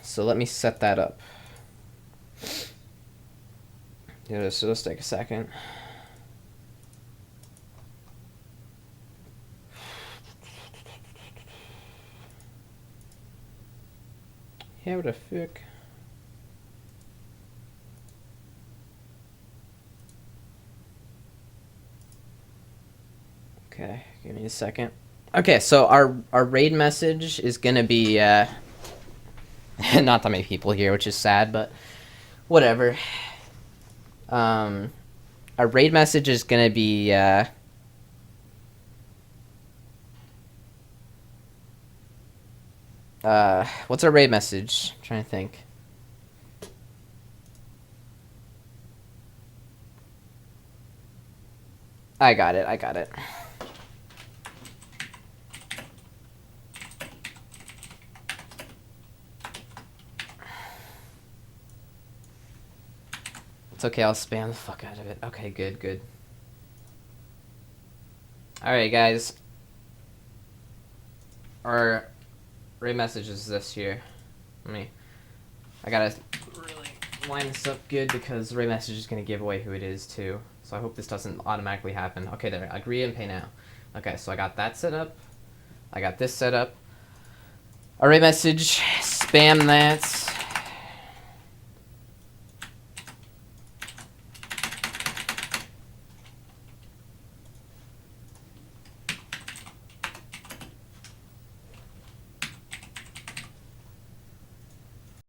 S2: So let me set that up. Yeah, so let's take a second. Yeah, what the fuck? Okay, give me a second. Okay, so our raid message is gonna be not that many people here, which is sad, but whatever. Our raid message is gonna be what's our raid message? I'm trying to think. I got it. It's okay, I'll spam the fuck out of it. Okay, good. Alright, guys. Our raid message is this here. I gotta really line this up good because the raid message is gonna give away who it is too. So I hope this doesn't automatically happen. Okay, there. Agree and pay now. Okay, so I got that set up. I got this set up. Our raid message, spam that.